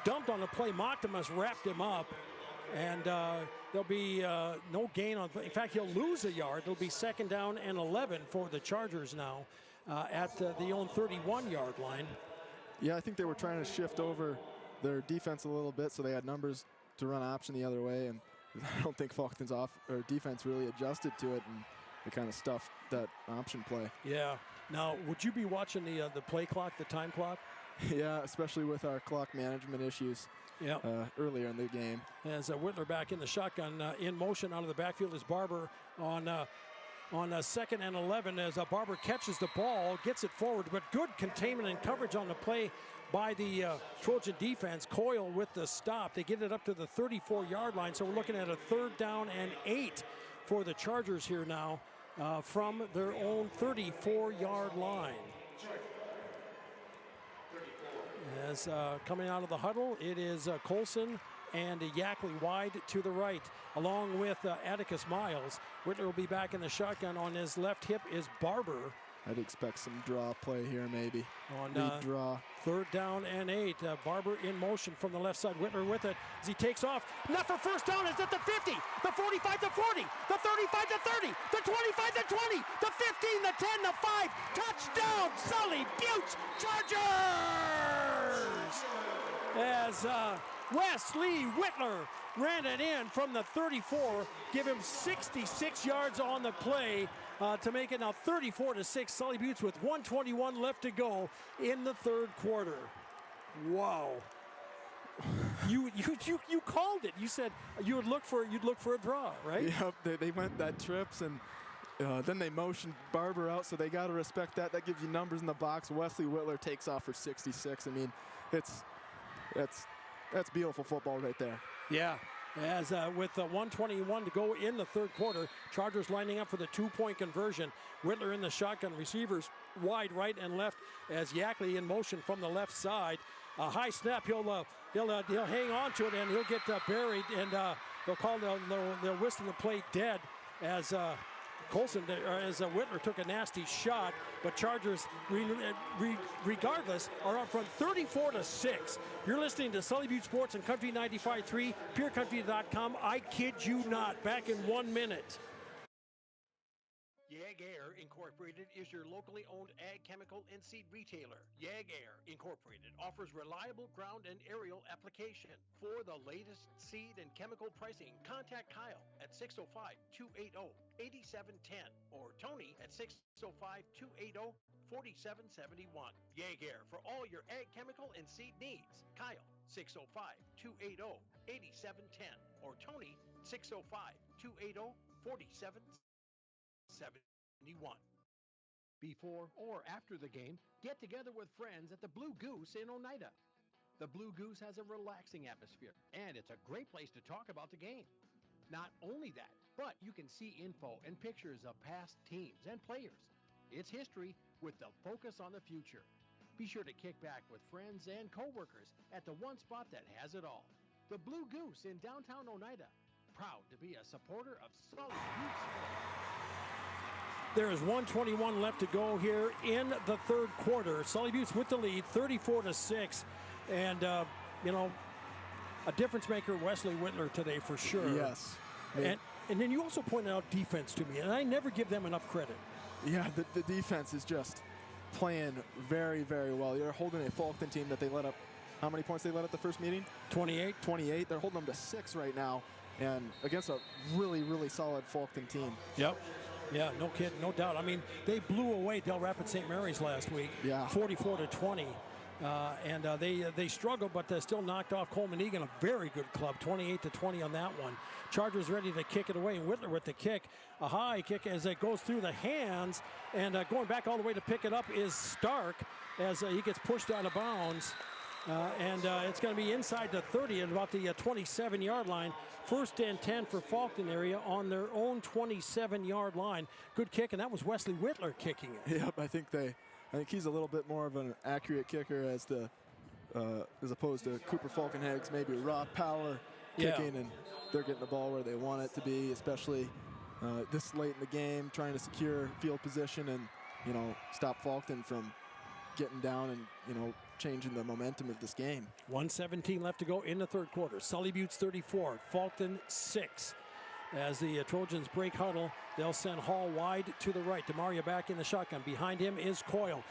Dumped on the play. Moctimus wrapped him up, and there'll be no gain on. In fact, he'll lose a yard. It'll be 2nd down and 11 for the Chargers now at the own 31-yard line. Yeah, I think they were trying to shift over their defense a little bit, so they had numbers to run option the other way, and I don't think Faulkton's defense really adjusted to it, and they kind of stuffed that option play. Yeah. Now, would you be watching the play clock, the time clock? Yeah, especially with our clock management issues earlier in the game. As Whitler back in the shotgun, in motion out of the backfield is Barber on on 2nd and 11 as Barber catches the ball, gets it forward, but good containment and coverage on the play by the Trojan defense. Coyle with the stop. They get it up to the 34-yard line, so we're looking at a 3rd down and 8 for the Chargers here now from their own 34-yard line. As coming out of the huddle, it is Colson and Yackley wide to the right, along with Atticus Miles. Whitler will be back in the shotgun. On his left hip is Barber. I'd expect some draw play here, maybe. On draw. 3rd down and 8. Barber in motion from the left side. Whitler with it as he takes off. Not for first down. It's at the 50, the 45 to 40, the 35 to 30, the 25 to 20, the 15, the 10, the 5. Touchdown, Sully Buttes Chargers! As Wesley Whitler ran it in from the 34, give him 66 yards on the play to make it now 34-6. Sully Buttes with 1:21 left to go in the 3rd quarter. Wow. You called it. You said you'd look for a draw, right? Yep, they went that trips, and then they motioned Barber out, so they got to respect that. That gives you numbers in the box. Wesley Whitler takes off for 66. I mean, that's beautiful football right there. Yeah. As with 1:21 to go in the 3rd quarter, Chargers lining up for the 2-point conversion. Whitler in the shotgun, receivers wide right and left as Yackley in motion from the left side. A high snap, he'll hang on to it and he'll get buried, and they'll whistle the play dead as Whitler took a nasty shot, but Chargers, regardless, are up front 34-6. You're listening to Sully Butte Sports and Country 95.3, PureCountry.com. I kid you not. Back in 1 minute. YAG Air Incorporated is your locally owned ag chemical and seed retailer. YAG Air Incorporated offers reliable ground and aerial application. For the latest seed and chemical pricing, contact Kyle at 605-280-8710 or Tony at 605-280-4771. YAG Air for all your ag chemical and seed needs. Kyle 605-280-8710 or Tony 605-280-4771. Before or after the game, get together with friends at the Blue Goose in Oneida. The Blue Goose has a relaxing atmosphere, and it's a great place to talk about the game. Not only that, but you can see info and pictures of past teams and players. It's history with the focus on the future. Be sure to kick back with friends and coworkers at the one spot that has it all. The Blue Goose in downtown Oneida. Proud to be a supporter of Sully Butte Sports. There is 1:21 left to go here in the 3rd quarter. Sully Buttes with the lead, 34-6. And, a difference maker, Wesley Whitler today for sure. Yes. And then you also pointed out defense to me, and I never give them enough credit. Yeah, the defense is just playing very, very well. You're holding a Faulkton team that they let up. How many points they let up the first meeting? 28. 28. They're holding them to 6 right now, and against a really, really solid Faulkton team. Yep. Yeah, no kid, no doubt. I mean, they blew away Del Rapids St. Mary's last week, 44-20. And they struggled, but they still knocked off Coleman Egan, a very good club, 28-20 on that one. Chargers ready to kick it away, and Whitler with the kick. A high kick as it goes through the hands, and going back all the way to pick it up is Stark as he gets pushed out of bounds. And it's going to be inside the 30 at about the 27-yard line. 1st and 10 for Faulkton area on their own 27-yard line. Good kick, and that was Wesley Whitler kicking it. Yep, I think he's a little bit more of an accurate kicker as opposed to Cooper Falkenhags, maybe raw power kicking, and they're getting the ball where they want it to be, especially this late in the game, trying to secure field position and stop Faulkton from getting down and changing the momentum of this game. 1:17 left to go in the 3rd quarter. Sully Buttes 34, Faulkton 6. As the Trojans break huddle, they'll send Hall wide to the right. DeMaria back in the shotgun. Behind him is Coyle.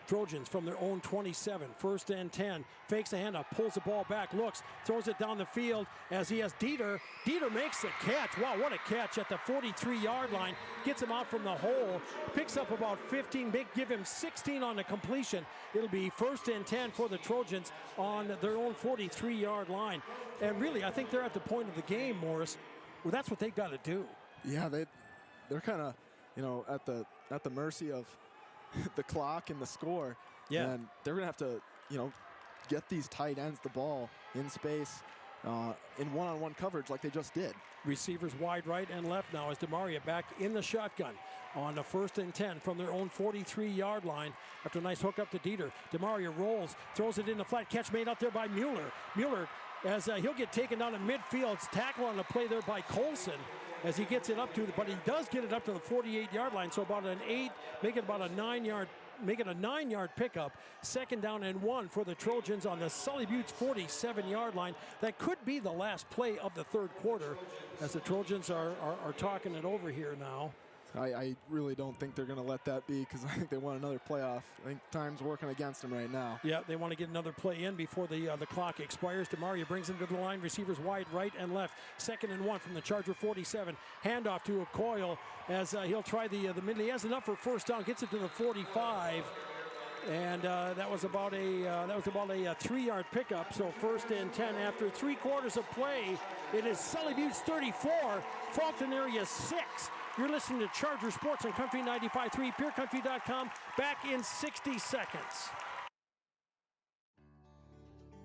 Trojans from their own 27, 1st and 10. Fakes the handoff, pulls the ball back, looks, throws it down the field as he has Dieter. Dieter makes the catch. Wow, what a catch at the 43-yard line. Gets him out from the hole. Picks up about 15. Give him 16 on the completion. It'll be 1st and 10 for the Trojans on their own 43-yard line. And really, I think they're at the point of the game, Morris, well, that's what they've got to do. Yeah, they're kind of at the mercy of the clock and the score. Yeah. And they're going to have to, get these tight ends the ball in space in one-on-one coverage like they just did. Receivers wide right and left now as DeMaria back in the shotgun on the 1st and 10 from their own 43-yard line after a nice hook up to Dieter. DeMaria rolls, throws it in the flat, catch made out there by Mueller. Mueller, as he'll get taken down in midfield, it's tackle on the play there by Colson as he gets it up to, but he does get it up to the 48-yard line, so about an 8, make it about a 9-yard, make it a 9-yard pickup. 2nd down and 1 for the Trojans on the Sully Butte's 47-yard line. That could be the last play of the 3rd quarter as the Trojans are talking it over here now. I really don't think they're going to let that be because I think they want another playoff. I think time's working against them right now. Yeah, they want to get another play in before the clock expires. DeMaria brings him to the line. Receivers wide right and left. 2nd and 1 from the Charger 47. Handoff to a Coyle as he'll try the middle. He has enough for 1st down. Gets it to the 45. And that was about a 3-yard pickup. So 1st and 10 after 3 quarters of play. It is Sully Butte's 34, Faulkton area 6. You're listening to Charger Sports on Country 95.3, PureCountry.com. Back in 60 seconds.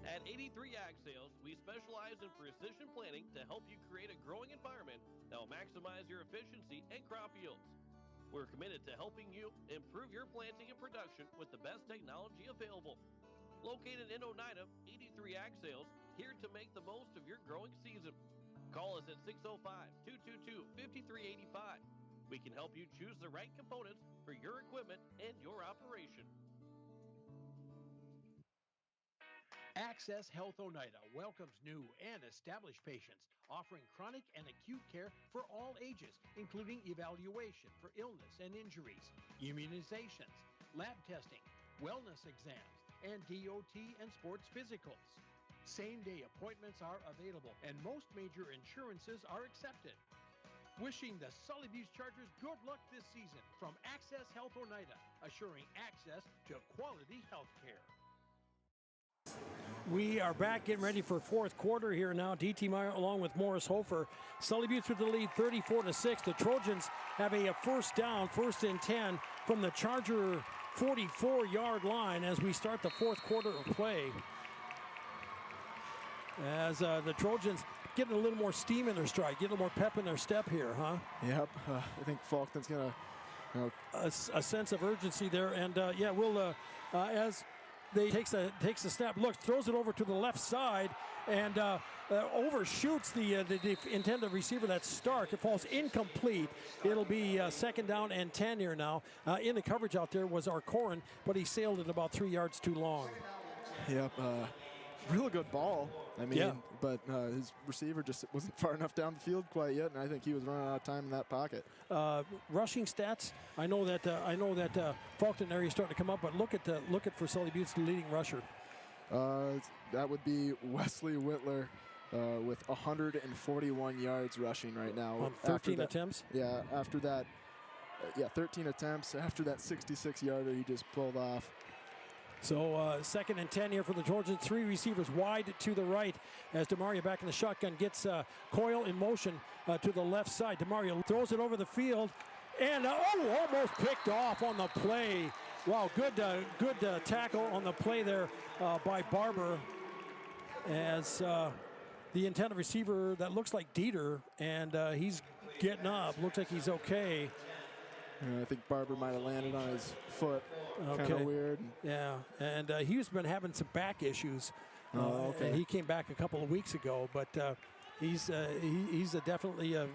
At 83 Ag Sales, we specialize in precision planting to help you create a growing environment that will maximize your efficiency and crop yields. We're committed to helping you improve your planting and production with the best technology available. Located in Oneida, 83 Ag Sales, here to make the most of your growing season. Call us at 605-222-5385. We can help you choose the right components for your equipment and your operation. Access Health Oneida welcomes new and established patients, offering chronic and acute care for all ages, including evaluation for illness and injuries, immunizations, lab testing, wellness exams, and DOT and sports physicals. Same-day appointments are available, and most major insurances are accepted. Wishing the Sully Butte Chargers good luck this season from Access Health Oneida, assuring access to quality health care. We are back getting ready for 4th quarter here now. DT Meyer along with Morris Hofer. Sully Butte with the lead 34-6. The Trojans have a 1st down, 1st and 10 from the Charger 44-yard line as we start the 4th quarter of play. As the Trojans getting a little more steam in their stride, getting a little more pep in their step here, huh? Yep. I think Faulkton's going to... A sense of urgency there. And, we'll, as they takes a snap, looks, throws it over to the left side, and overshoots the intended receiver. That's Stark. It falls incomplete. It'll be 2nd down and 10 here now. In the coverage out there was Arcorin, but he sailed it about 3 yards too long. Yep. Real good ball. I mean, but his receiver just wasn't far enough down the field quite yet, and I think he was running out of time in that pocket. Rushing stats. I know that Faulkton area is starting to come up, but look at for Sully Butte's leading rusher. That would be Wesley Whitler with 141 yards rushing right now. On 13 attempts? Yeah, after that, 13 attempts. After that 66-yarder he just pulled off. So 2nd and 10 here for the Trojans. 3 receivers wide to the right as DeMaria back in the shotgun gets Coyle in motion to the left side. DeMaria throws it over the field and almost picked off on the play. Wow, good tackle on the play there by Barber as the intended receiver that looks like Dieter, and he's getting up. Looks like he's okay. I think Barber might have landed on his foot. Kind of weird. Yeah, and he's been having some back issues. And he came back a couple of weeks ago, but he's definitely a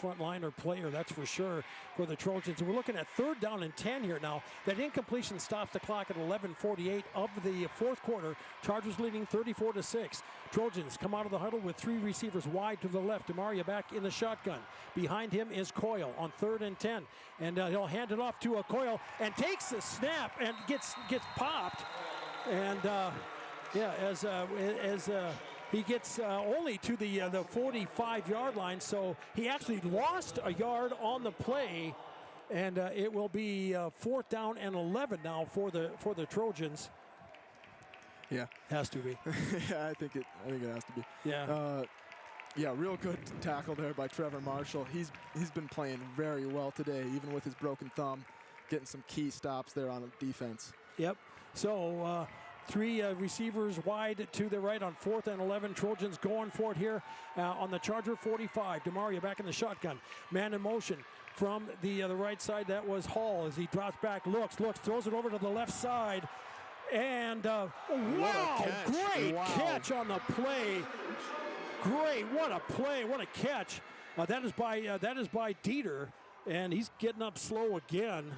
frontliner player, that's for sure, for the Trojans. And we're looking at 3rd down and 10 here now. That incompletion stops the clock at 11:48 of the 4th quarter. Chargers leading 34-6. Trojans come out of the huddle with 3 receivers wide to the left. DeMaria back in the shotgun. Behind him is Coyle on 3rd and 10. And he'll hand it off to Coyle and takes the snap and gets popped. And as he gets only to the 45-yard line, so he actually lost a yard on the play, and it will be 4th down and 11 now for the Trojans. Yeah, has to be. Yeah, I think it has to be. Yeah. Yeah, real good tackle there by Trevor Marshall. He's been playing very well today, even with his broken thumb, getting some key stops there on defense. Yep. So three receivers wide to the right on 4th and 11. Trojans going for it here on the Charger 45. DeMaria back in the shotgun. Man in motion from the right side. That was Hall as he drops back, looks, throws it over to the left side. And wow, great catch on the play. Great, what a play, what a catch. That is by Dieter, and he's getting up slow again.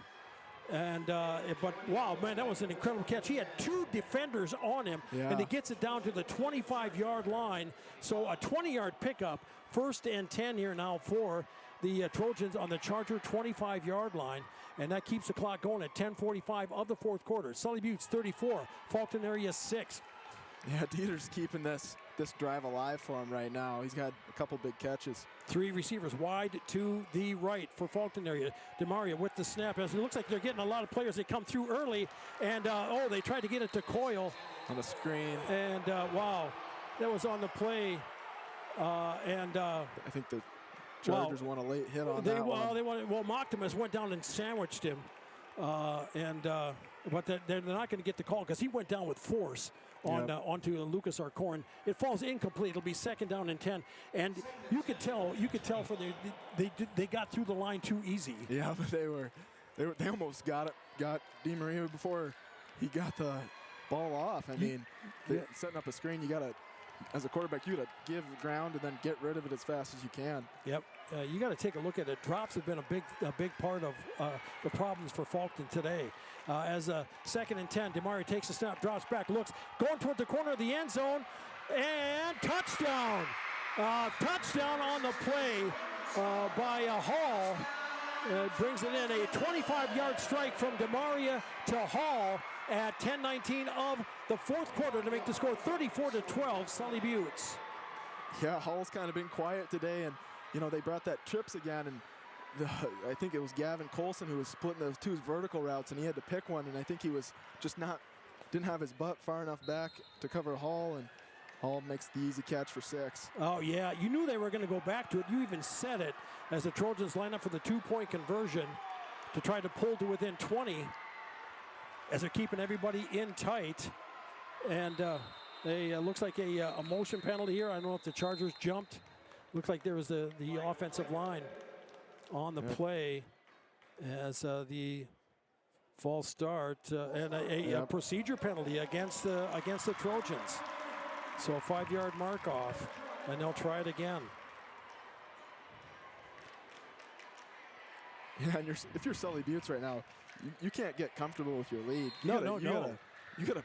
And but wow, man, that was an incredible catch. He had two defenders on him, and he gets it down to the 25-yard line. So a 20-yard pickup, 1st and 10 here now for the Trojans on the Charger 25-yard line. And that keeps the clock going at 10:45 of the 4th quarter. Sully Buttes 34, Faulkton area 6. Yeah, Dieter's keeping this drive alive for him right now. He's got a couple big catches. Three receivers wide to the right for Faulkton area. DeMaria with the snap. As it looks like they're getting a lot of players. They come through early, and they tried to get it to Coyle. On the screen. And wow, that was on the play. I think the Chargers want a late hit on that one. Moctimus went down and sandwiched him. But they're not going to get the call because he went down with force onto Lucas Arcorn. It falls incomplete. It'll be 2nd down and 10. And you could tell for they got through the line too easy. Yeah, but they almost got DeMaria before he got the ball off. I mean, setting up a screen, you got to, as a quarterback, you got to give ground and then get rid of it as fast as you can. Yep. You got to take a look at it. Drops have been a big part of the problems for Faulkton today. As 2nd and 10, DeMaria takes a snap, drops back, looks, going toward the corner of the end zone, and touchdown! Touchdown on the play by Hall. Brings it in, a 25-yard strike from DeMaria to Hall at 10:19 of the 4th quarter to make the score 34-12, Sully Buttes. Yeah, Hall's kind of been quiet today, and they brought that trips again, and I think it was Gavin Colson who was splitting those two vertical routes, and he had to pick one, and I think he was just didn't have his butt far enough back to cover Hall, and Hall makes the easy catch for 6. Oh, yeah. You knew they were going to go back to it. You even said it as the Trojans line up for the 2-point conversion to try to pull to within 20 as they're keeping everybody in tight. And looks like a motion penalty here. I don't know if the Chargers jumped. Looks like there was the offensive line on the play as the false start and a procedure penalty against the Trojans. So a 5-yard mark off, and they'll try it again. Yeah, and if you're Sully Buttes right now, you can't get comfortable with your lead. You gotta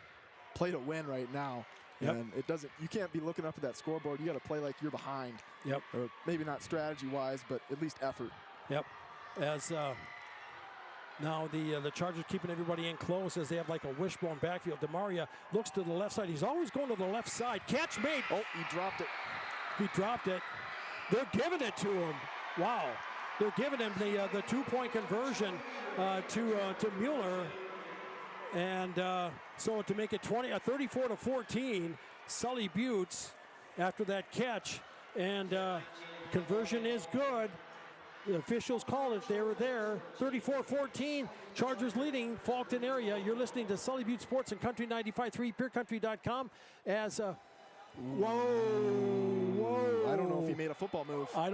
play to win right now. Yep. And you can't be looking up at that scoreboard. You got to play like you're behind. Yep. Or maybe not strategy-wise, but at least effort. Yep. As now the Chargers keeping everybody in close as they have like a wishbone backfield. DeMaria looks to the left side. He's always going to the left side. Catch made. Oh, he dropped it. He dropped it. They're giving it to him. Wow. They're giving him the 2-point conversion to Mueller. And so to make it 34-14, Sully Buttes after that catch, and conversion is good. The officials call it. They were there. 34-14, Chargers leading Faulkton area. You're listening to Sully Buttes Sports and Country 95.3, PureCountry.com. As whoa! I don't know if he made a football move. I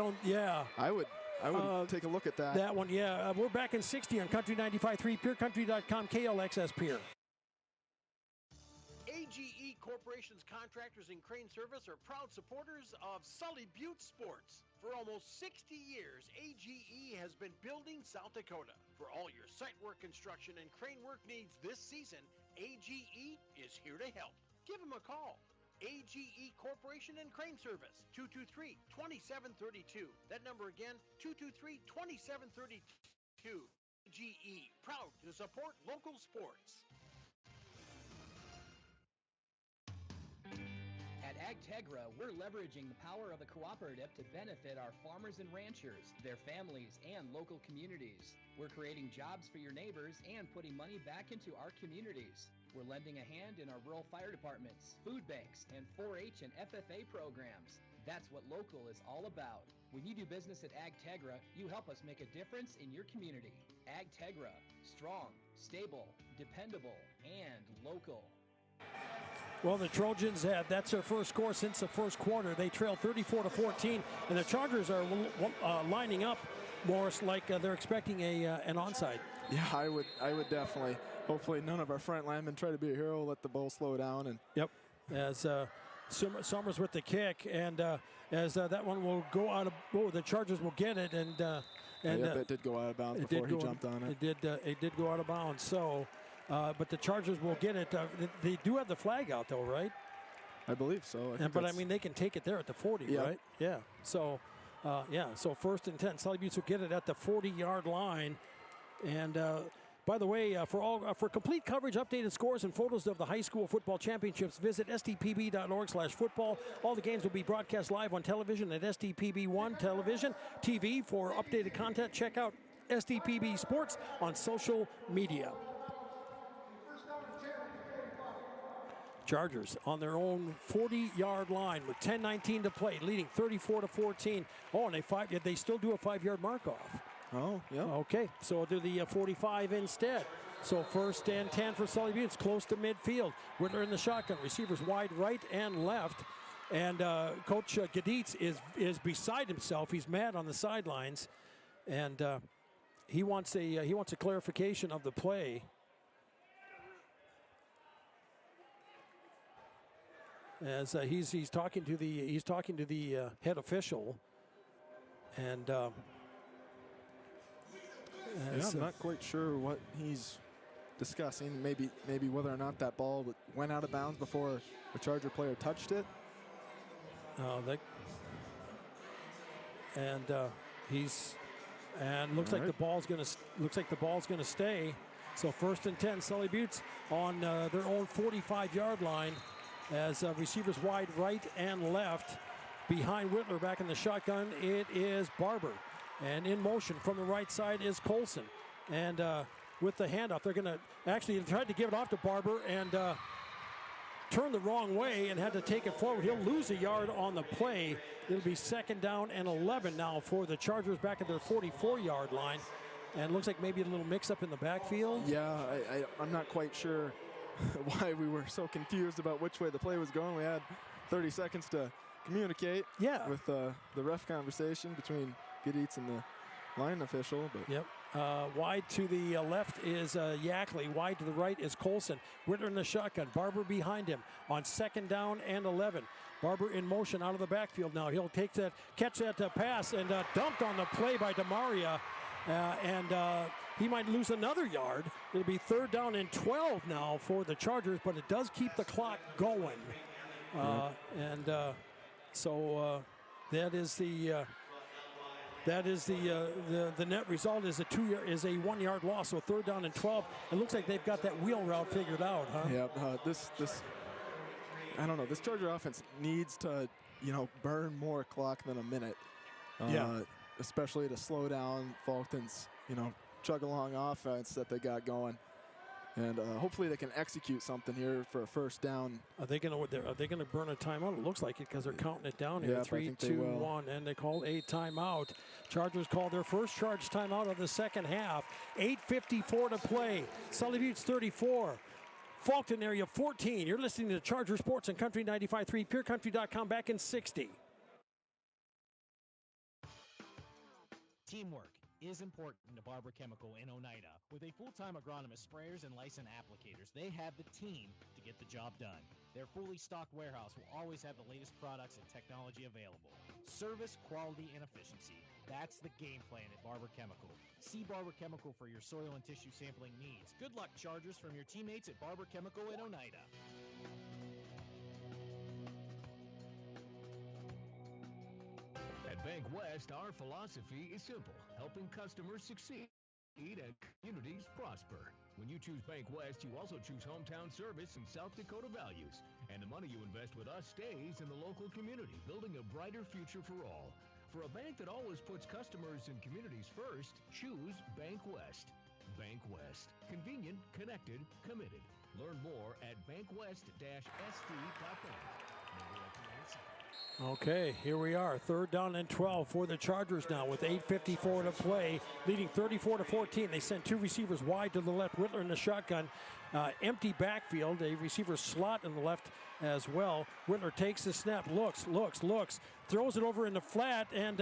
would take a look at that. That one, yeah. We're back in 60 on Country 95.3, PureCountry.com, KLXS Pier. AGE Corporation's contractors and crane service are proud supporters of Sully Buttes Sports. For almost 60 years, AGE has been building South Dakota. For all your site work, construction, and crane work needs this season, AGE is here to help. Give them a call. AGE Corporation and Crane Service, 223-2732. That number again, 223-2732. AGE, proud to support local sports. At AgTegra, we're leveraging the power of the cooperative to benefit our farmers and ranchers, their families, and local communities. We're creating jobs for your neighbors and putting money back into our communities. We're lending a hand in our rural fire departments, food banks, and 4-H and FFA programs. That's what local is all about. When you do business at AgTegra, you help us make a difference in your community. AgTegra, strong, stable, dependable, and local. Well, the Trojans that's their first score since the first quarter. They trail 34-14, and the Chargers are lining up, Morris, like they're expecting an onside. Yeah, I would definitely. Hopefully, none of our front linemen try to be a hero. Let the ball slow down. And yep, as Summers with the kick, and as that one will go out of. Oh, the Chargers will get it, and it did go out of bounds before he jumped on it. It did go out of bounds. So. But the Chargers will get it. They do have the flag out, though, right? I believe so. But I mean, they can take it there at the 40, right? Yeah. So, So 1st and 10. Sully Buttes will get it at the 40-yard line. And by the way, for complete coverage, updated scores, and photos of the high school football championships, visit stpb.org/football. All the games will be broadcast live on television at SDPB1 Television TV. For updated content, check out SDPB Sports on social media. Chargers on their own 40-yard line with 10:19 to play, leading 34-14. Oh, and they still do a 5-yard mark off. Oh, yeah. Okay, so do the 45 instead. So 1st and 10 for Sully Buttes, close to midfield. Whitler in the shotgun, receivers wide right and left. And Coach Gaditz is beside himself. He's mad on the sidelines, and he wants a clarification of the play. As he's talking to the head official, and I'm not quite sure what he's discussing. Maybe whether or not that ball went out of bounds before a Charger player touched it. Looks like the ball's gonna stay. So 1st and 10, Sully Buttes on their own 45-yard line. As receivers wide right and left. Behind Whitler, back in the shotgun, it is Barber. And in motion from the right side is Colson. And with the handoff, they're going to actually try to give it off to Barber and turn the wrong way and had to take it forward. He'll lose a yard on the play. It'll be 2nd down and 11 now for the Chargers back at their 44-yard line. And looks like maybe a little mix-up in the backfield. Yeah, I'm not quite sure why we were so confused about which way the play was going. We had 30 seconds to communicate with the ref conversation between Gaditz and the line official. But yep. Wide to the left is Yackley. Wide to the right is Colson. Whitler in the shotgun. Barber behind him on 2nd down and 11. Barber in motion out of the backfield now. He'll catch that pass and dumped on the play by DeMaria. He might lose another yard. It'll be 3rd down and 12 now for the Chargers, but it does keep the clock going. So that is the net result is a 1-yard loss. So 3rd down and 12. It looks like they've got that wheel route figured out, huh? Yeah. I don't know. This Charger offense needs to burn more clock than a minute. Especially to slow down Faulkton's chug along offense that they got going, and hopefully they can execute something here for a 1st down. Are they going to burn a timeout? It looks like it because they're counting it down here. 3, 2, 1, and they call a timeout. Chargers called their first charge timeout of the 2nd half. 8:54 to play. Sully Buttes 34. Faulkton area 14. You're listening to Charger Sports and Country 95.3, PureCountry.com. Back in 60. Teamwork is important to Barber Chemical in Oneida. With a full-time agronomist, sprayers, and licensed applicators, they have the team to get the job done. Their fully stocked warehouse will always have the latest products and technology available. Service, quality, and efficiency. That's the game plan at Barber Chemical. See Barber Chemical for your soil and tissue sampling needs. Good luck, Chargers, from your teammates at Barber Chemical in Oneida. At Bank West, our philosophy is simple, helping customers succeed and communities prosper. When you choose Bank West, you also choose hometown service and South Dakota values. And the money you invest with us stays in the local community, building a brighter future for all. For a bank that always puts customers and communities first, choose Bank West. Bank West. Convenient, connected, committed. Learn more at bankwest-sd.bank. Okay, here we are. 3rd down and 12 for the Chargers now with 8:54 to play, leading 34-14. They sent 2 receivers wide to the left. Whitler in the shotgun. Empty backfield. A receiver slot in the left as well. Whitler takes the snap, looks, throws it over in the flat, and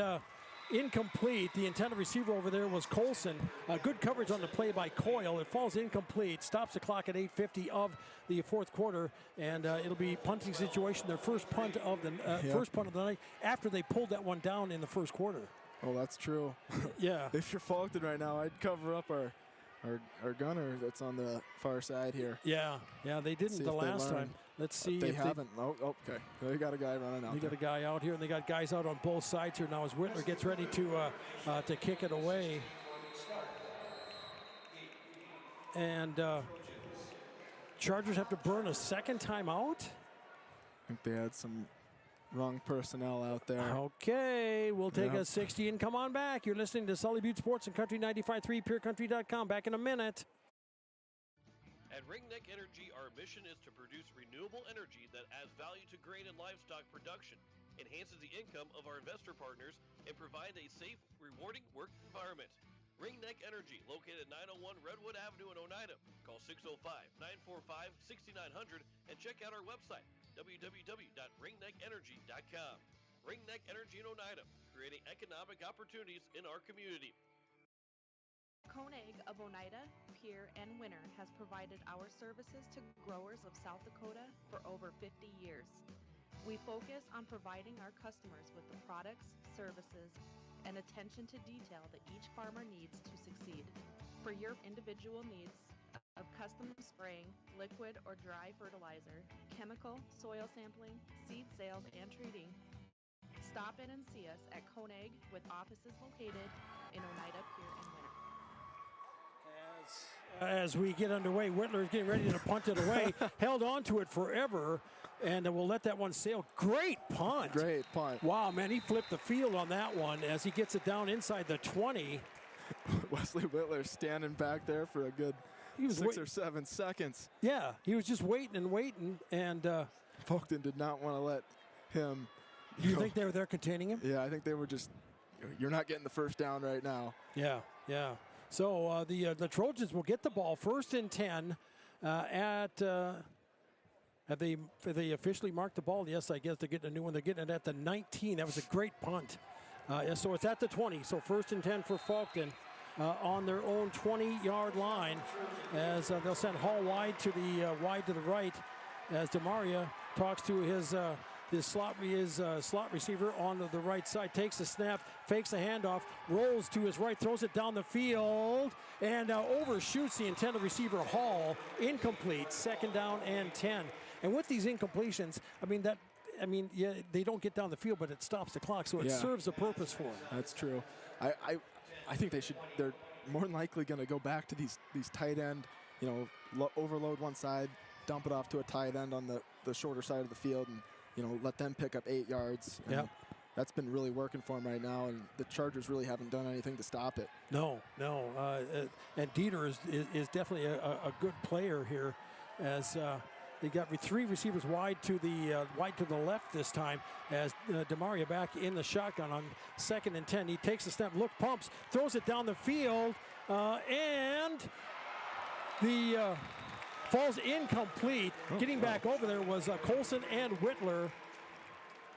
incomplete. The intended receiver over there was Colson. Good coverage on the play by Coyle. It falls incomplete. Stops the clock at 8:50 of the 4th quarter, and it'll be punting situation. Their first punt of the night after they pulled that one down in the 1st quarter. Oh, that's true. Yeah. If you're Faulkton right now, I'd cover up our gunner that's on the far side here. Yeah, they didn't the last time. Let's see they if haven't. Okay. They got a guy running out. They got a guy out here, and they got guys out on both sides here now as Whitler gets ready to kick it away. And Chargers have to burn a second timeout. I think they had some wrong personnel out there. Okay, we'll take a 60 and come on back. You're listening to Sully Butte Sports and Country 95.3, PureCountry.com. Back in a minute. At Ringneck Energy, our mission is to produce renewable energy that adds value to grain and livestock production, enhances the income of our investor partners, and provides a safe, rewarding work environment. Ringneck Energy, located at 901 Redwood Avenue in Oneida. Call 605-945-6900 and check out our website, www.ringneckenergy.com. Ringneck Energy in Oneida, creating economic opportunities in our community. Koenig of Oneida, Pierre, and Winter has provided our services to growers of South Dakota for over 50 years. We focus on providing our customers with the products, services, and attention to detail that each farmer needs to succeed. For your individual needs of custom spraying, liquid or dry fertilizer, chemical, soil sampling, seed sales, and treating, stop in and see us at Koenig with offices located in Oneida, Pierre, and Winter. As we get underway, Whitler is getting ready to punt it away. Held on to it forever, and we'll let that one sail. Great punt. Great punt. Wow, man, he flipped the field on that one as he gets it down inside the 20. Wesley Whitler standing back there for a good 6 or 7 seconds. Yeah, he was just waiting, and Faulkton did not want to let him. You think they were there containing him? Yeah, I think they were just, you're not getting the first down right now. Yeah. So the Trojans will get the ball 1st and 10 at. Have they officially marked the ball? Yes, I guess they're getting a new one. They're getting it at the 19. That was a great punt. So it's at the 20. So 1st and 10 for Faulkton on their own 20-yard line as they'll send Hall wide to the right as DeMaria talks to his slot receiver on the right side, takes the snap, fakes the handoff, rolls to his right, throws it down the field, and overshoots the intended receiver, Hall. Incomplete, 2nd down and 10. And with these incompletions, they don't get down the field, but it stops the clock, so it serves a purpose for them. That's true. I think they're more than likely going to go back to these tight end, overload one side, dump it off to a tight end on the shorter side of the field, and let them pick up 8 yards. Yeah. That's been really working for them right now, and the Chargers really haven't done anything to stop it. No. And Dieter is definitely a good player here as they got 3 receivers wide to the left this time as DeMaria back in the shotgun on 2nd and 10. He takes a step, pumps, throws it down the field, and the falls incomplete. Getting back over there was Colson and Whitler.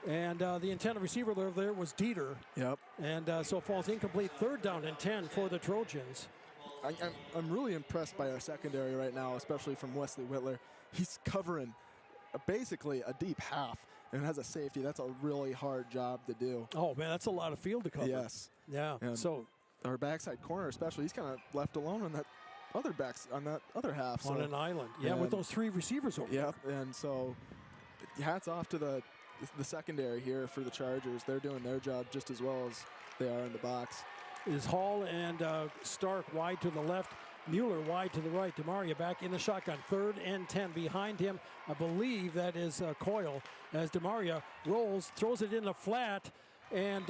And the intended receiver there was Dieter. Yep. And so it falls incomplete. 3rd down and 10 for the Trojans. I'm really impressed by our secondary right now, especially from Wesley Whitler. He's covering basically a deep half and has a safety. That's a really hard job to do. Oh, man, that's a lot of field to cover. Yes. Yeah. And so our backside corner especially, he's kind of left alone on that other half. On an island. Yeah, with those 3 receivers over there. Yep, and so hats off to the secondary here for the Chargers. They're doing their job just as well as they are in the box. Is Hall and Stark wide to the left. Mueller wide to the right. DeMaria back in the shotgun. 3rd and 10 behind him. I believe that is Coyle as DeMaria rolls, throws it in the flat, and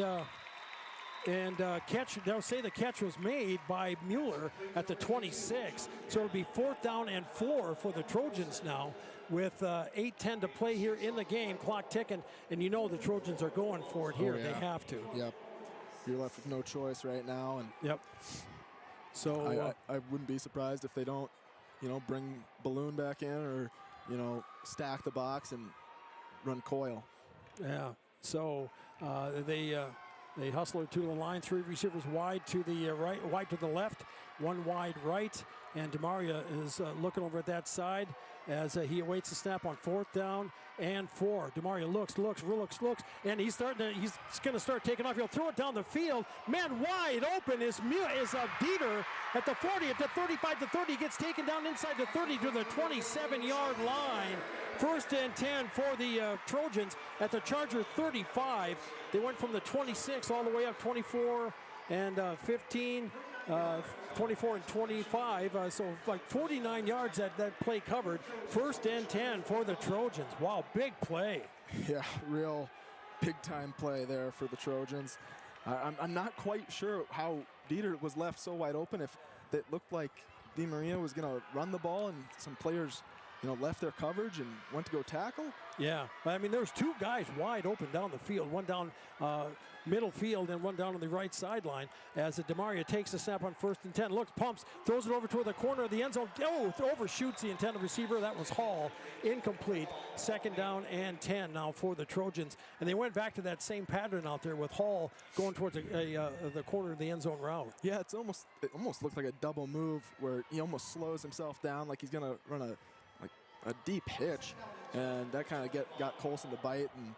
catch. They'll say the catch was made by Mueller at the 26. So it'll be 4th down and 4 for the Trojans now with 8:10 to play here in the game. Clock ticking, and you know the Trojans are going for it here. They have to. Yep. You're left with no choice right now. And yep. So I wouldn't be surprised if they don't, bring Balloon back in or, stack the box and run Coyle. Yeah. So they hustle it to the line. 3 receivers wide to the right, wide to the left, 1 wide right, and DeMaria is looking over at that side as he awaits the snap on 4th down and 4. DeMaria looks, and he's going to start taking off. He'll throw it down the field. Man, wide open is Dieter at the 40, at the 35 to 30. He gets taken down inside the 30 to the 27-yard line. 1st and 10 for the Trojans at the Charger 35. They went from the 26 all the way up 24 and 15. 24 and 25, so like 49 yards that play covered. 1st and 10 for the Trojans. Wow, big play. Yeah, real big-time play there for the Trojans. I'm not quite sure how Dieter was left so wide open. If it looked like DeMaria was going to run the ball and some players, left their coverage and went to go tackle. Yeah, I mean, there's 2 guys wide open down the field, one down middle field and one down on the right sideline as DeMaria takes the snap on 1st and 10, looks, pumps, throws it over toward the corner of the end zone. Overshoots the intended receiver. That was Hall. Incomplete. 2nd down and 10 now for the Trojans. And they went back to that same pattern out there with Hall going towards the corner of the end zone route. Yeah, it almost looked like a double move where he almost slows himself down like he's going to run a deep hitch, and that kind of got Colson to bite, and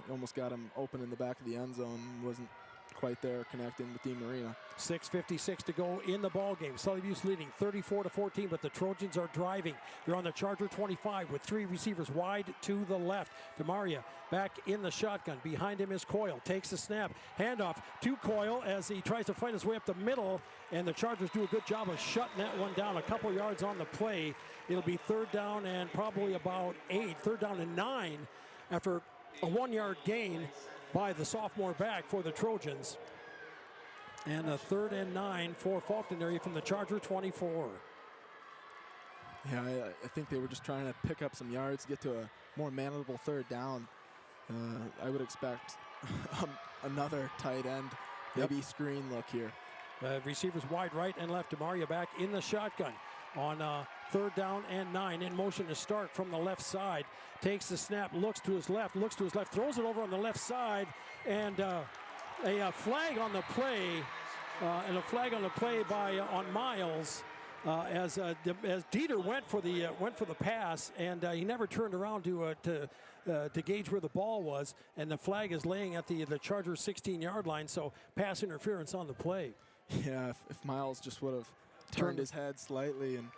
almost got him open in the back of the end zone. Wasn't quite there connecting with DeMaria. 6:56 to go in the ball game. Sully Butte leading 34-14, but the Trojans are driving. They're on the Charger 25 with 3 receivers wide to the left. DeMaria back in the shotgun. Behind him is Coyle. Takes the snap. Handoff to Coyle as he tries to fight his way up the middle, and the Chargers do a good job of shutting that one down. A couple yards on the play. It'll be 3rd down and probably about 8. 3rd down and 9 after a 1-yard gain by the sophomore back for the Trojans. And a 3rd and 9 for Faulkton area from the Charger 24. Yeah, I think they were just trying to pick up some yards, get to a more manageable 3rd down. I would expect another tight end, maybe screen look here. Receivers wide right and left. DeMaria back in the shotgun on 3rd down and 9. In motion to start from the left side. Takes the snap, looks to his left, throws it over on the left side, and a flag on the play, on Miles as Dieter went for the pass, and he never turned around to gauge where the ball was, and the flag is laying at the Chargers 16-yard line, so pass interference on the play. Yeah, if Miles just would have turned his head slightly and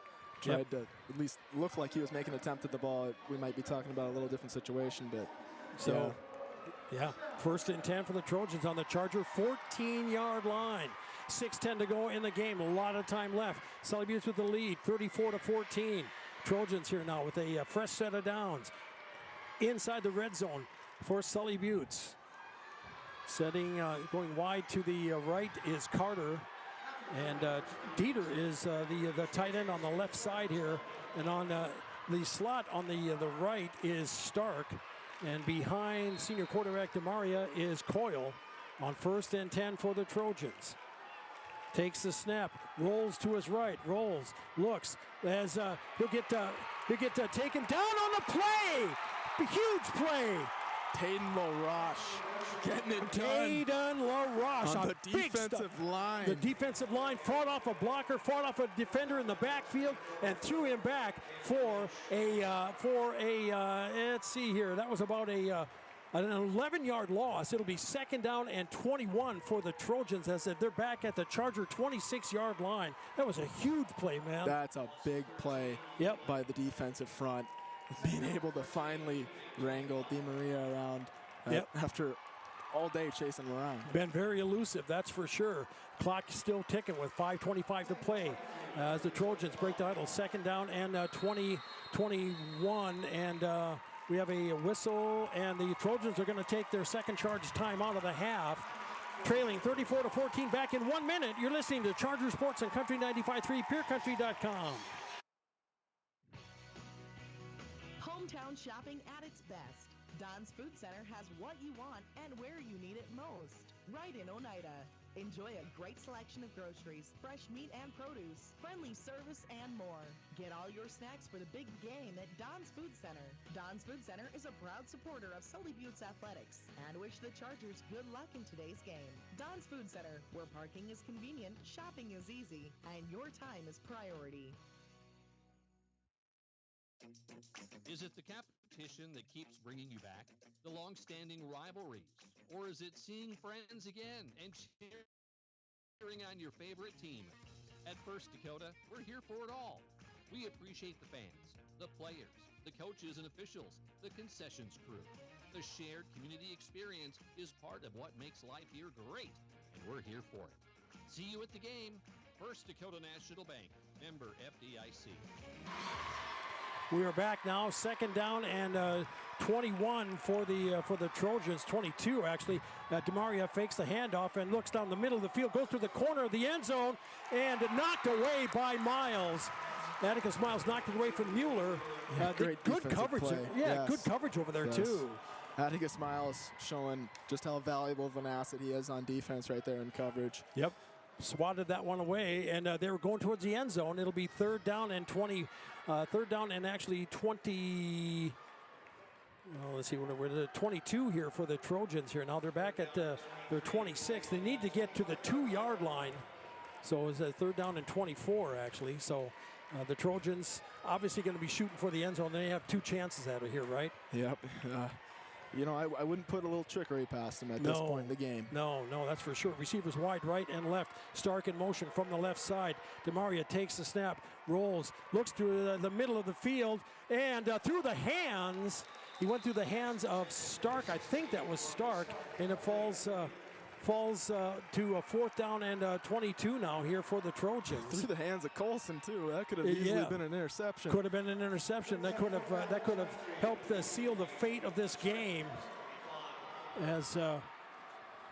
tried to at least look like he was making an attempt at the ball, we might be talking about a little different situation. But so, yeah, 1st and 10 for the Trojans on the Charger 14-yard line. 6:10 to go in the game. A lot of time left. Sully Butte with the lead, 34-14. Trojans here now with a fresh set of downs inside the red zone for Sully Butte. Going wide to the right is Carter. And Dieter is the tight end on the left side here. And on the slot on the right is Stark. And behind senior quarterback DeMaria is Coyle on 1st and 10 for the Trojans. Takes the snap, rolls to his right, looks as he'll get taken down on the play. Huge play. Tayden LaRoche getting it done. Tayden LaRoche on the defensive line. The defensive line fought off a blocker, fought off a defender in the backfield, and threw him back for a let's see here. That was about an 11-yard loss. It'll be 2nd down and 21 for the Trojans as they're back at the Charger 26-yard line. That was a huge play, man. That's a big play by the defensive front. Being able to finally wrangle DeMaria around after all day chasing him around. Been very elusive, that's for sure. Clock still ticking with 5:25 to play as the Trojans break the huddle. Second down and 20-21, and we have a whistle, and the Trojans are going to take their second charge time out of the half. Trailing 34-14 back in 1 minute. You're listening to Charger Sports on Country 95.3, PureCountry.com. Hometown shopping at its best. Don's Food Center has what you want and where you need it most. Right in Oneida. Enjoy a great selection of groceries, fresh meat and produce, friendly service, and more. Get all your snacks for the big game at Don's Food Center. Don's Food Center is a proud supporter of Sully Buttes Athletics and wish the Chargers good luck in today's game. Don's Food Center, where parking is convenient, shopping is easy, and your time is priority. Is it the competition that keeps bringing you back? The long-standing rivalries? Or is it seeing friends again and cheering on your favorite team? At First Dakota, we're here for it all. We appreciate the fans, the players, the coaches and officials, the concessions crew. The shared community experience is part of what makes life here great, and we're here for it. See you at the game. First Dakota National Bank, member FDIC. We are back now, second down and 21 for the Trojans, 22 actually. DeMaria fakes the handoff and looks down the middle of the field, goes to the corner of the end zone, and knocked away by Miles. Atticus Miles knocked it away from Mueller. Great good coverage. play. Yeah, yes. Good coverage over there too. Atticus Miles showing just how valuable of an asset he is on defense right there in coverage. Yep. Swatted that one away, and they were going towards the end zone. It'll be third down and 20. Third down and actually 20. Well, let's see, we're at 22 here for the Trojans here. Now they're back at their 26. They need to get to the 2-yard line. So it's a third down and 24 actually. So the Trojans obviously going to be shooting for the end zone. They have two chances at it here, right? Yep. You know, I wouldn't put a little trickery past them at this point in the game. No, that's for sure. Receivers wide right and left. Stark in motion from the left side. DeMaria takes the snap, rolls, looks through the middle of the field, and through the hands. He went through the hands of Stark. I think that was Stark, and it falls to a fourth down and 22 now here for the Trojans. Through the hands of Colson too. That could have easily been an interception. Could have been an interception. That could have helped seal the fate of this game. As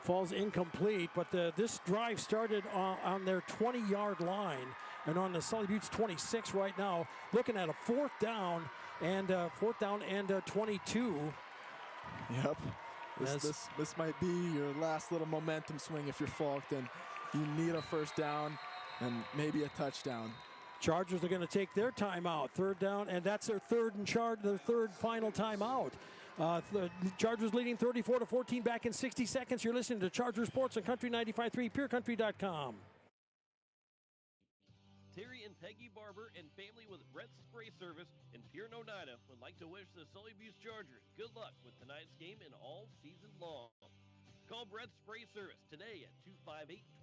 falls incomplete, but this drive started on their 20-yard line and on the Sully Buttes 26 right now. Looking at a fourth down and 22. Yep. This might be your last little momentum swing if you're Faulkton. You need a first down and maybe a touchdown. Chargers are going to take their timeout. Third down, and that's their third final timeout. The Chargers leading 34-14 back in 60 seconds. You're listening to Charger Sports on Country 95.3, PureCountry.com. Terry and Peggy Barber and family with Brett's Spray Service in Pierre, Oneida would like to wish the Sully Buttes Chargers good luck with tonight's game and all season long. Call Brett's Spray Service today at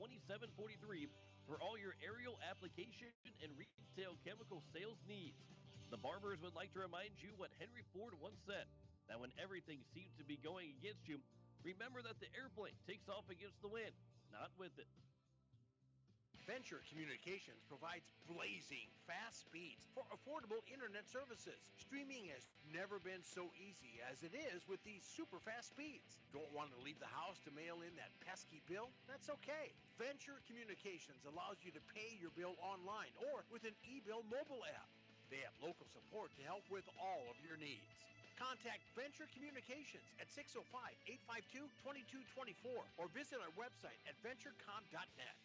258-2743 for all your aerial application and retail chemical sales needs. The Barbers would like to remind you what Henry Ford once said, that when everything seems to be going against you, remember that the airplane takes off against the wind, not with it. Venture Communications provides blazing fast speeds for affordable internet services. Streaming has never been so easy as it is with these super fast speeds. Don't want to leave the house to mail in that pesky bill? That's okay. Venture Communications allows you to pay your bill online or with an e-bill mobile app. They have local support to help with all of your needs. Contact Venture Communications at 605-852-2224 or visit our website at venturecom.net.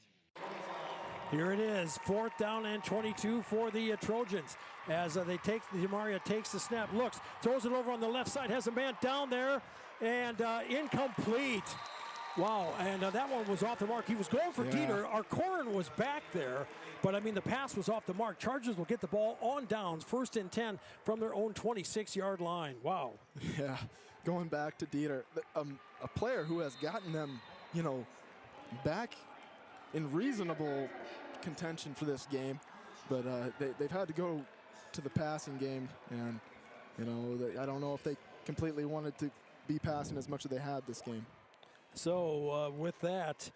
Here it is, fourth down and 22 for the Trojans. As DeMaria takes the snap, looks, throws it over on the left side, has a man down there, and incomplete. Wow, and that one was off the mark. He was going for Dieter. Our corner was back there, but I mean, the pass was off the mark. Chargers will get the ball on downs, first and 10 from their own 26-yard line. Wow. Yeah, going back to Dieter, a player who has gotten them, back in reasonable contention for this game, but they've had to go to the passing game, and I don't know if they completely wanted to be passing as much as they had this game. So with that,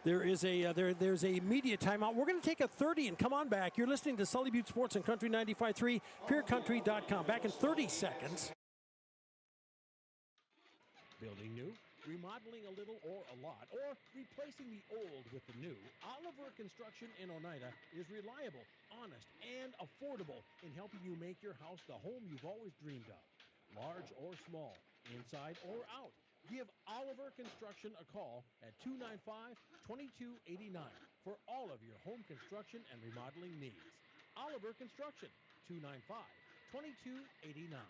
there's a media timeout. We're going to take a 30 and come on back. You're listening to Sully Butte Sports on Country 95.3, PureCountry.com. Back in 30 seconds. Building new, remodeling a little or a lot, or replacing the old with the new, Oliver Construction in Oneida is reliable, honest, and affordable in helping you make your house the home you've always dreamed of. Large or small, inside or out. Give Oliver Construction a call at 295-2289 for all of your home construction and remodeling needs. Oliver Construction, 295-2289.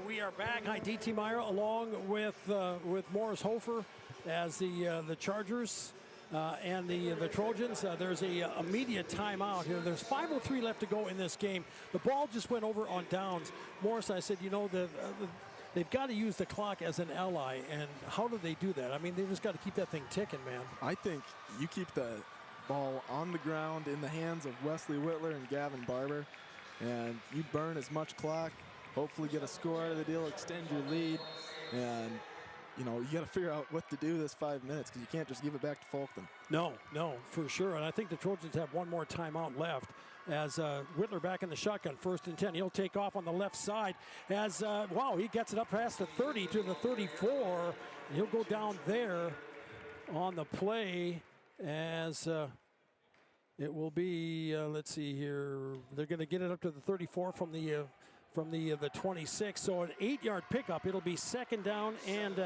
We are back. Hi, DT Meyer, along with Morris Hofer as the Chargers and the Trojans. There's a media timeout here. There's 5:03 left to go in this game. The ball just went over on downs. Morris, I said, they've got to use the clock as an ally, and how do they do that? I mean, they just got to keep that thing ticking, man. I think you keep the ball on the ground in the hands of Wesley Whitler and Gavin Barber, and you burn as much clock. Hopefully get a score out of the deal, extend your lead, and you got to figure out what to do this 5 minutes because you can't just give it back to Faulkton. No, for sure. And I think the Trojans have one more timeout left as Whitler back in the shotgun, 1st and 10. He'll take off on the left side as, he gets it up past the 30 to the 34. He'll go down there on the play as it will be, let's see here, they're going to get it up to the 34 from the 26, so an 8-yard pickup. It'll be second down and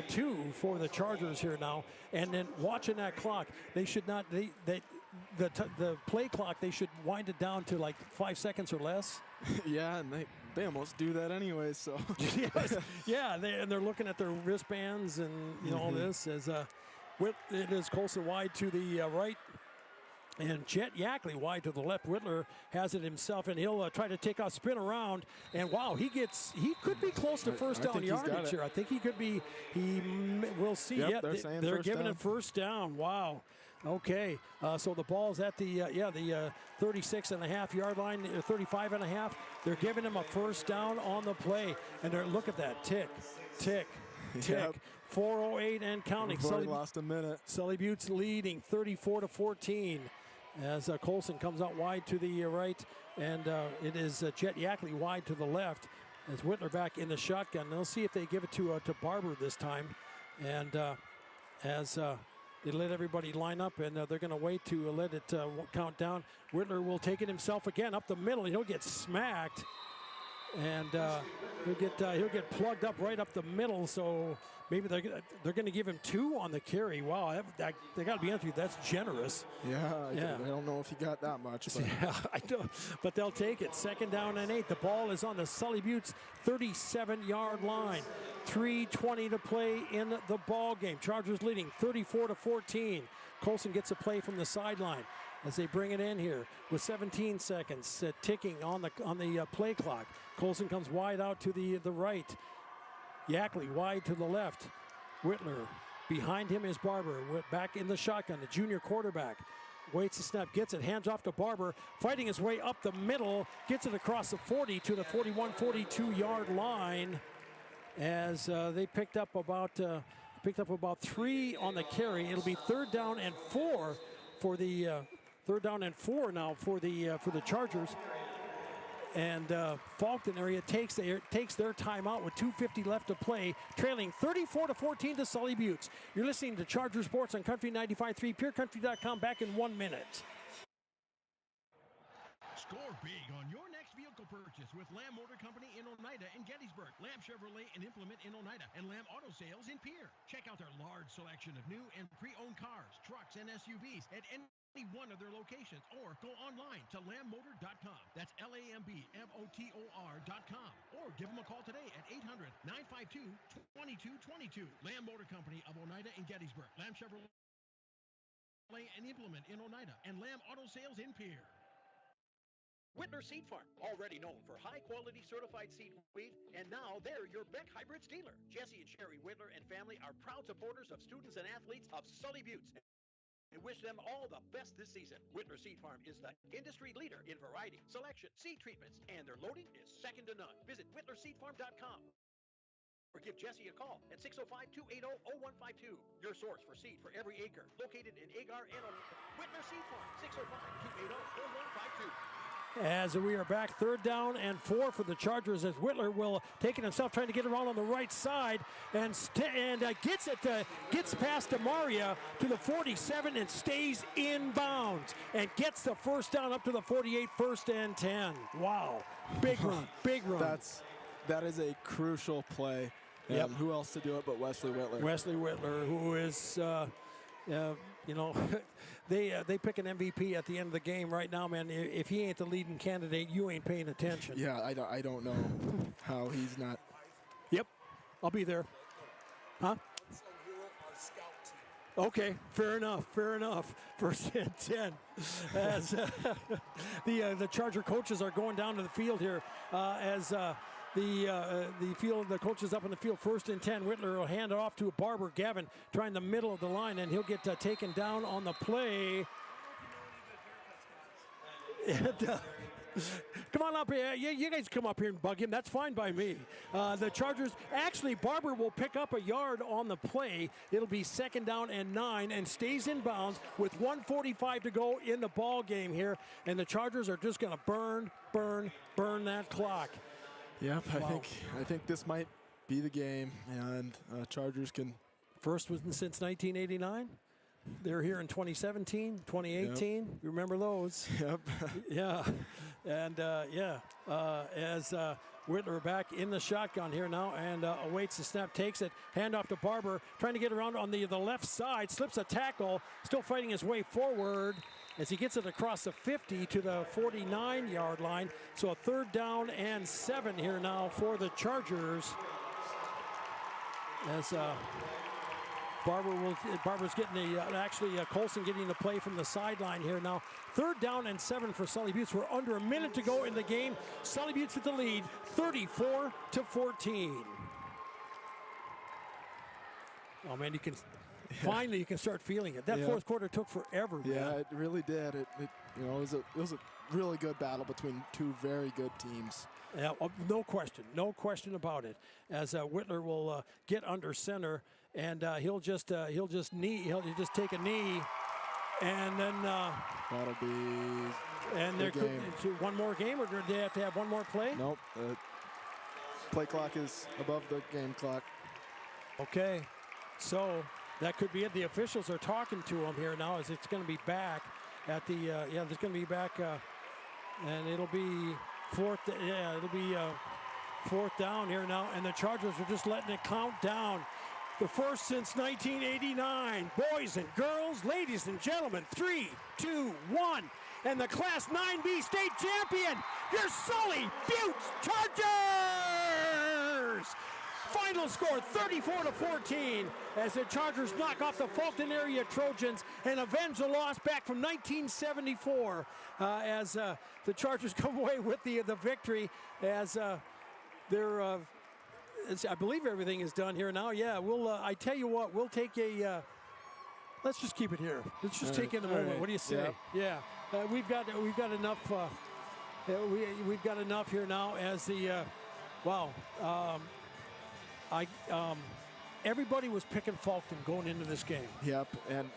2 for the Chargers here now. And then watching that clock, they should not. The play clock, they should wind it down to like 5 seconds or less. Yeah, and they almost do that anyway. So yes, yeah, they're looking at their wristbands and all this as it is Colson wide to the right. And Chet Yackley wide to the left. Whitler has it himself, and he'll try to take off, spin around. And wow, he could be close to first down yardage here. I think he could be. We'll see. Yep, they're giving it first down. Wow. Okay, so the ball's at the 36.5 yard line, 35.5. They're giving him a first down on the play, and look at that tick. Yep. 4:08 and counting. Sully lost a minute. Sully Butte's leading 34-14 as Colson comes out wide to the right, and it is Chet Yackley wide to the left as Whitler back in the shotgun. They'll see if they give it to Barber this time, and as they let everybody line up, and they're going to wait to let it count down. Whitler will take it himself again up the middle, and he'll get smacked. And he'll get plugged up right up the middle. So maybe they're going to give him 2 on the carry. Wow, they got to be honest with you, that's generous. Yeah. I don't know if he got that much. But. Yeah, I don't. But they'll take it. 2nd down and 8. The ball is on the Sully Butte's 37-yard line. 3:20 to play in the ball game. Chargers leading 34-14. Colson gets a play from the sideline as they bring it in here with 17 seconds ticking on the play clock. Colson comes wide out to the right. Yackley wide to the left. Whitler behind him is Barber. Back in the shotgun, the junior quarterback. Waits the snap, gets it, hands off to Barber, fighting his way up the middle, gets it across the 40 to the 41-42 yard line as they picked up about 3 on the carry. It'll be 3rd down and 4 for the 3rd down and 4 now for the Chargers. And Faulkton area takes their timeout with 2:50 left to play, trailing 34-14 to Sully Butte. You're listening to Charger Sports on Country 95.3, PureCountry.com. Back in 1 minute. Score big on your next vehicle purchase with Lamb Motor Company in Oneida and Gettysburg, Lamb Chevrolet and Implement in Oneida, and Lamb Auto Sales in Pierre. Check out their large selection of new and pre-owned cars, trucks, and SUVs at any one of their locations, or go online to lambmotor.com. That's LAMBMOTOR.com. Or give them a call today at 800-952-2222. Lamb Motor Company of Oneida and Gettysburg, Lamb Chevrolet and Implement in Oneida, and Lamb Auto Sales in Pierre. Whitler Seed Farm, already known for high-quality certified seed wheat, and now they're your Beck Hybrids dealer. Jesse and Sherry Whitler and family are proud supporters of students and athletes of Sully Butte. and wish them all the best this season. Whitler Seed Farm is the industry leader in variety, selection, seed treatments, and their loading is second to none. Visit whitlerseedfarm.com or give Jesse a call at 605-280-0152. Your source for seed for every acre, located in Agar and Whitler Seed Farm, 605-280-0152. As we are back, 3rd down and 4 for the Chargers, as Whitler will take it himself, trying to get around on the right side, and gets past Demaria to the 47 and stays in bounds, and gets the 1st down up to the 48, 1st and 10. Wow, big run, big run. That is a crucial play. Yep. Who else to do it but Wesley Whitler? Wesley Whitler, who is, you know, they pick an MVP at the end of the game right now, man. If he ain't the leading candidate, you ain't paying attention. Yeah, I don't know how he's not. Yep, I'll be there. Huh? Okay, fair enough, fair enough. 1st and 10. As the Charger coaches are going down to the field here, as the coaches up in the field. 1st and 10. Whitler will hand it off to Barber. Gavin trying the middle of the line, and he'll get taken down on the play. And, come on up here. You guys come up here and bug him. That's fine by me. The Chargers, actually, Barber will pick up a yard on the play. It'll be 2nd down and 9, and stays in bounds with 1:45 to go in the ball game here. And the Chargers are just going to burn that clock. Yep, Wow. I think this might be the game, and Chargers can. First was since 1989. They're here in 2017, 2018. Yep. You remember those? Yep. Yeah, and as Whitler back in the shotgun here now, and awaits the snap, takes it, hand off to Barber, trying to get around on the left side, slips a tackle, still fighting his way forward, as he gets it across the 50 to the 49-yard line. So a 3rd down and 7 here now for the Chargers. As Barber's getting Colson getting the play from the sideline here now. 3rd down and 7 for Sully Buttes. We're under a minute to go in the game. Sully Buttes with the lead, 34-14. Oh man, you can. Finally, you can start feeling it. That 4th quarter took forever. Yeah, man. it really did. It was a really good battle between two very good teams. Yeah, no question about it. As Whitler will get under center, and he'll just take a knee, and then that'll be. And there could one more game, or do they have to have one more play? Nope. Play clock is above the game clock. Okay, so. That could be it. The officials are talking to him here now, as it's going to be back at the there's going to be back, and it'll be 4th. Yeah, it'll be 4th down here now, and the Chargers are just letting it count down. The first since 1989. Boys and girls, ladies and gentlemen, 3, 2, 1, and the Class 9B state champion, your Sully Buttes Chargers. Final score 34-14 as the Chargers knock off the Faulkton area Trojans and avenge the loss back from 1974 as the Chargers come away with the victory as they're I believe everything is done here now. Yeah, we'll I tell you what, we'll take a let's just keep it here. Let's just take in a moment. Right. What do you say? Yeah, we've got enough we've got enough here now as the wow. Everybody was picking Faulkton going into this game. Yep, and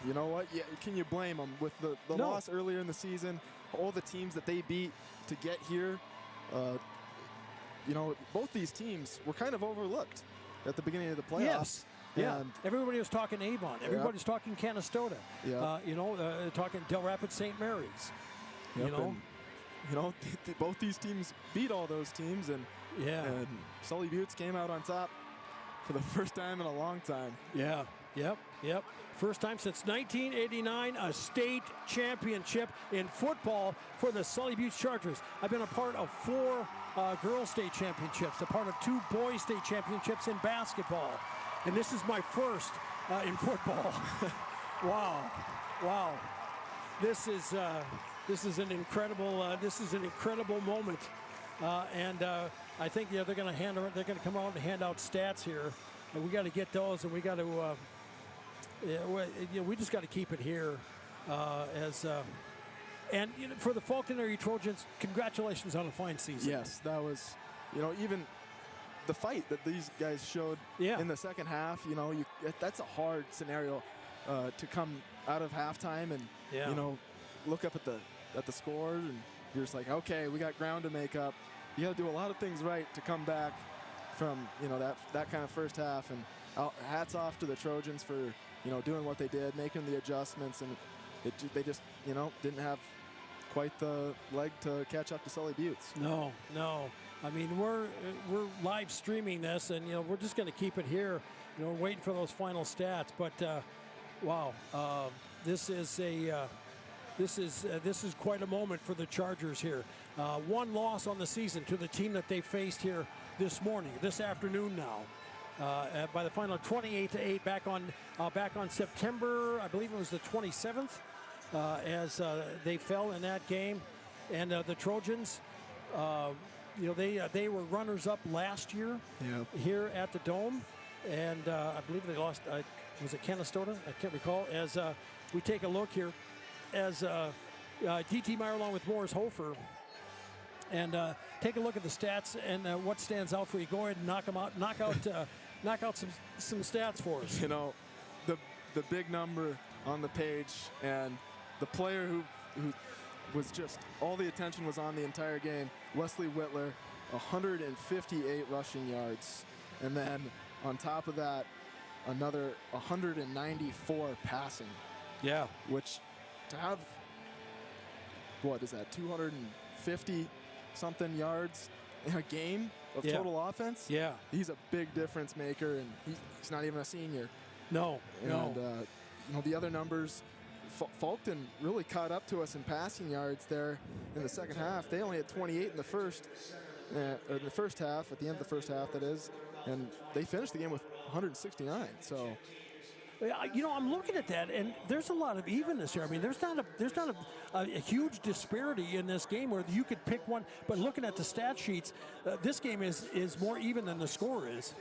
you know what? Yeah, can you blame them with the loss earlier in the season? All the teams that they beat to get here. Both these teams were kind of overlooked at the beginning of the playoffs. Yes. Yeah. Everybody was talking Avon. Everybody was talking Canastota. Yeah. Talking Del Rapids St. Mary's. Yep, both these teams beat all those teams, and Sully Buttes came out on top for the first time in a long time. Yeah, yep. First time since 1989, a state championship in football for the Sully Buttes Chargers. I've been a part of 4 girls state championships, a part of 2 boys state championships in basketball, and this is my first in football. Wow. This is an incredible moment, and I think they're going to come out and hand out stats here, and we got to get those, and we got to we just got to keep it here and for the Faulkton area Trojans, congratulations on a fine season. Yes, that was, even the fight that these guys showed in the second half. That's a hard scenario to come out of halftime and look up at the scores, and you're just like, okay, we got ground to make up. You got to do a lot of things right to come back from that kind of first half. And hats off to the Trojans for doing what they did, making the adjustments, and they just didn't have quite the leg to catch up to Sully Buttes. No. I mean, we're live streaming this, and we're just going to keep it here. Waiting for those final stats. But wow, this is quite a moment for the Chargers here. One loss on the season to the team that they faced here this afternoon now. By the final 28-8 back on September, I believe it was the 27th, as they fell in that game, and the Trojans, they were runners-up last year here at the Dome, and I believe they lost. Was it Canastota? I can't recall. As we take a look here, as DT Meyer along with Morris Hofer. And take a look at the stats and what stands out for you. Go ahead and knock out some stats for us. The big number on the page, and the player who was just, all the attention was on the entire game, Wesley Whitler, 158 rushing yards. And then on top of that, another 194 passing. Yeah. Which, to have, what is that, 250 something yards in a game of total offense. Yeah, he's a big difference maker, and he's not even a senior. No. The other numbers, Faulkton really caught up to us in passing yards there in the second half. They only had 28 in the first half, at the end of the first half, that is, and they finished the game with 169. So. I'm looking at that, and there's a lot of evenness here. I mean, there's not a huge disparity in this game where you could pick one. But looking at the stat sheets, this game is more even than the score is.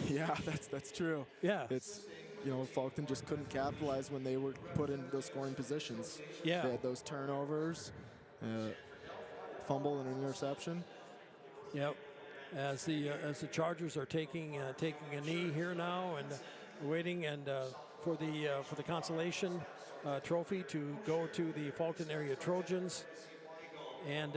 Yeah, that's true. Yeah, it's Faulkton just couldn't capitalize when they were put in those scoring positions. Yeah, they had those turnovers, fumble and an interception. Yep. As the Chargers are taking a knee here now and. Waiting for the consolation trophy to go to the Faulkton area Trojans, and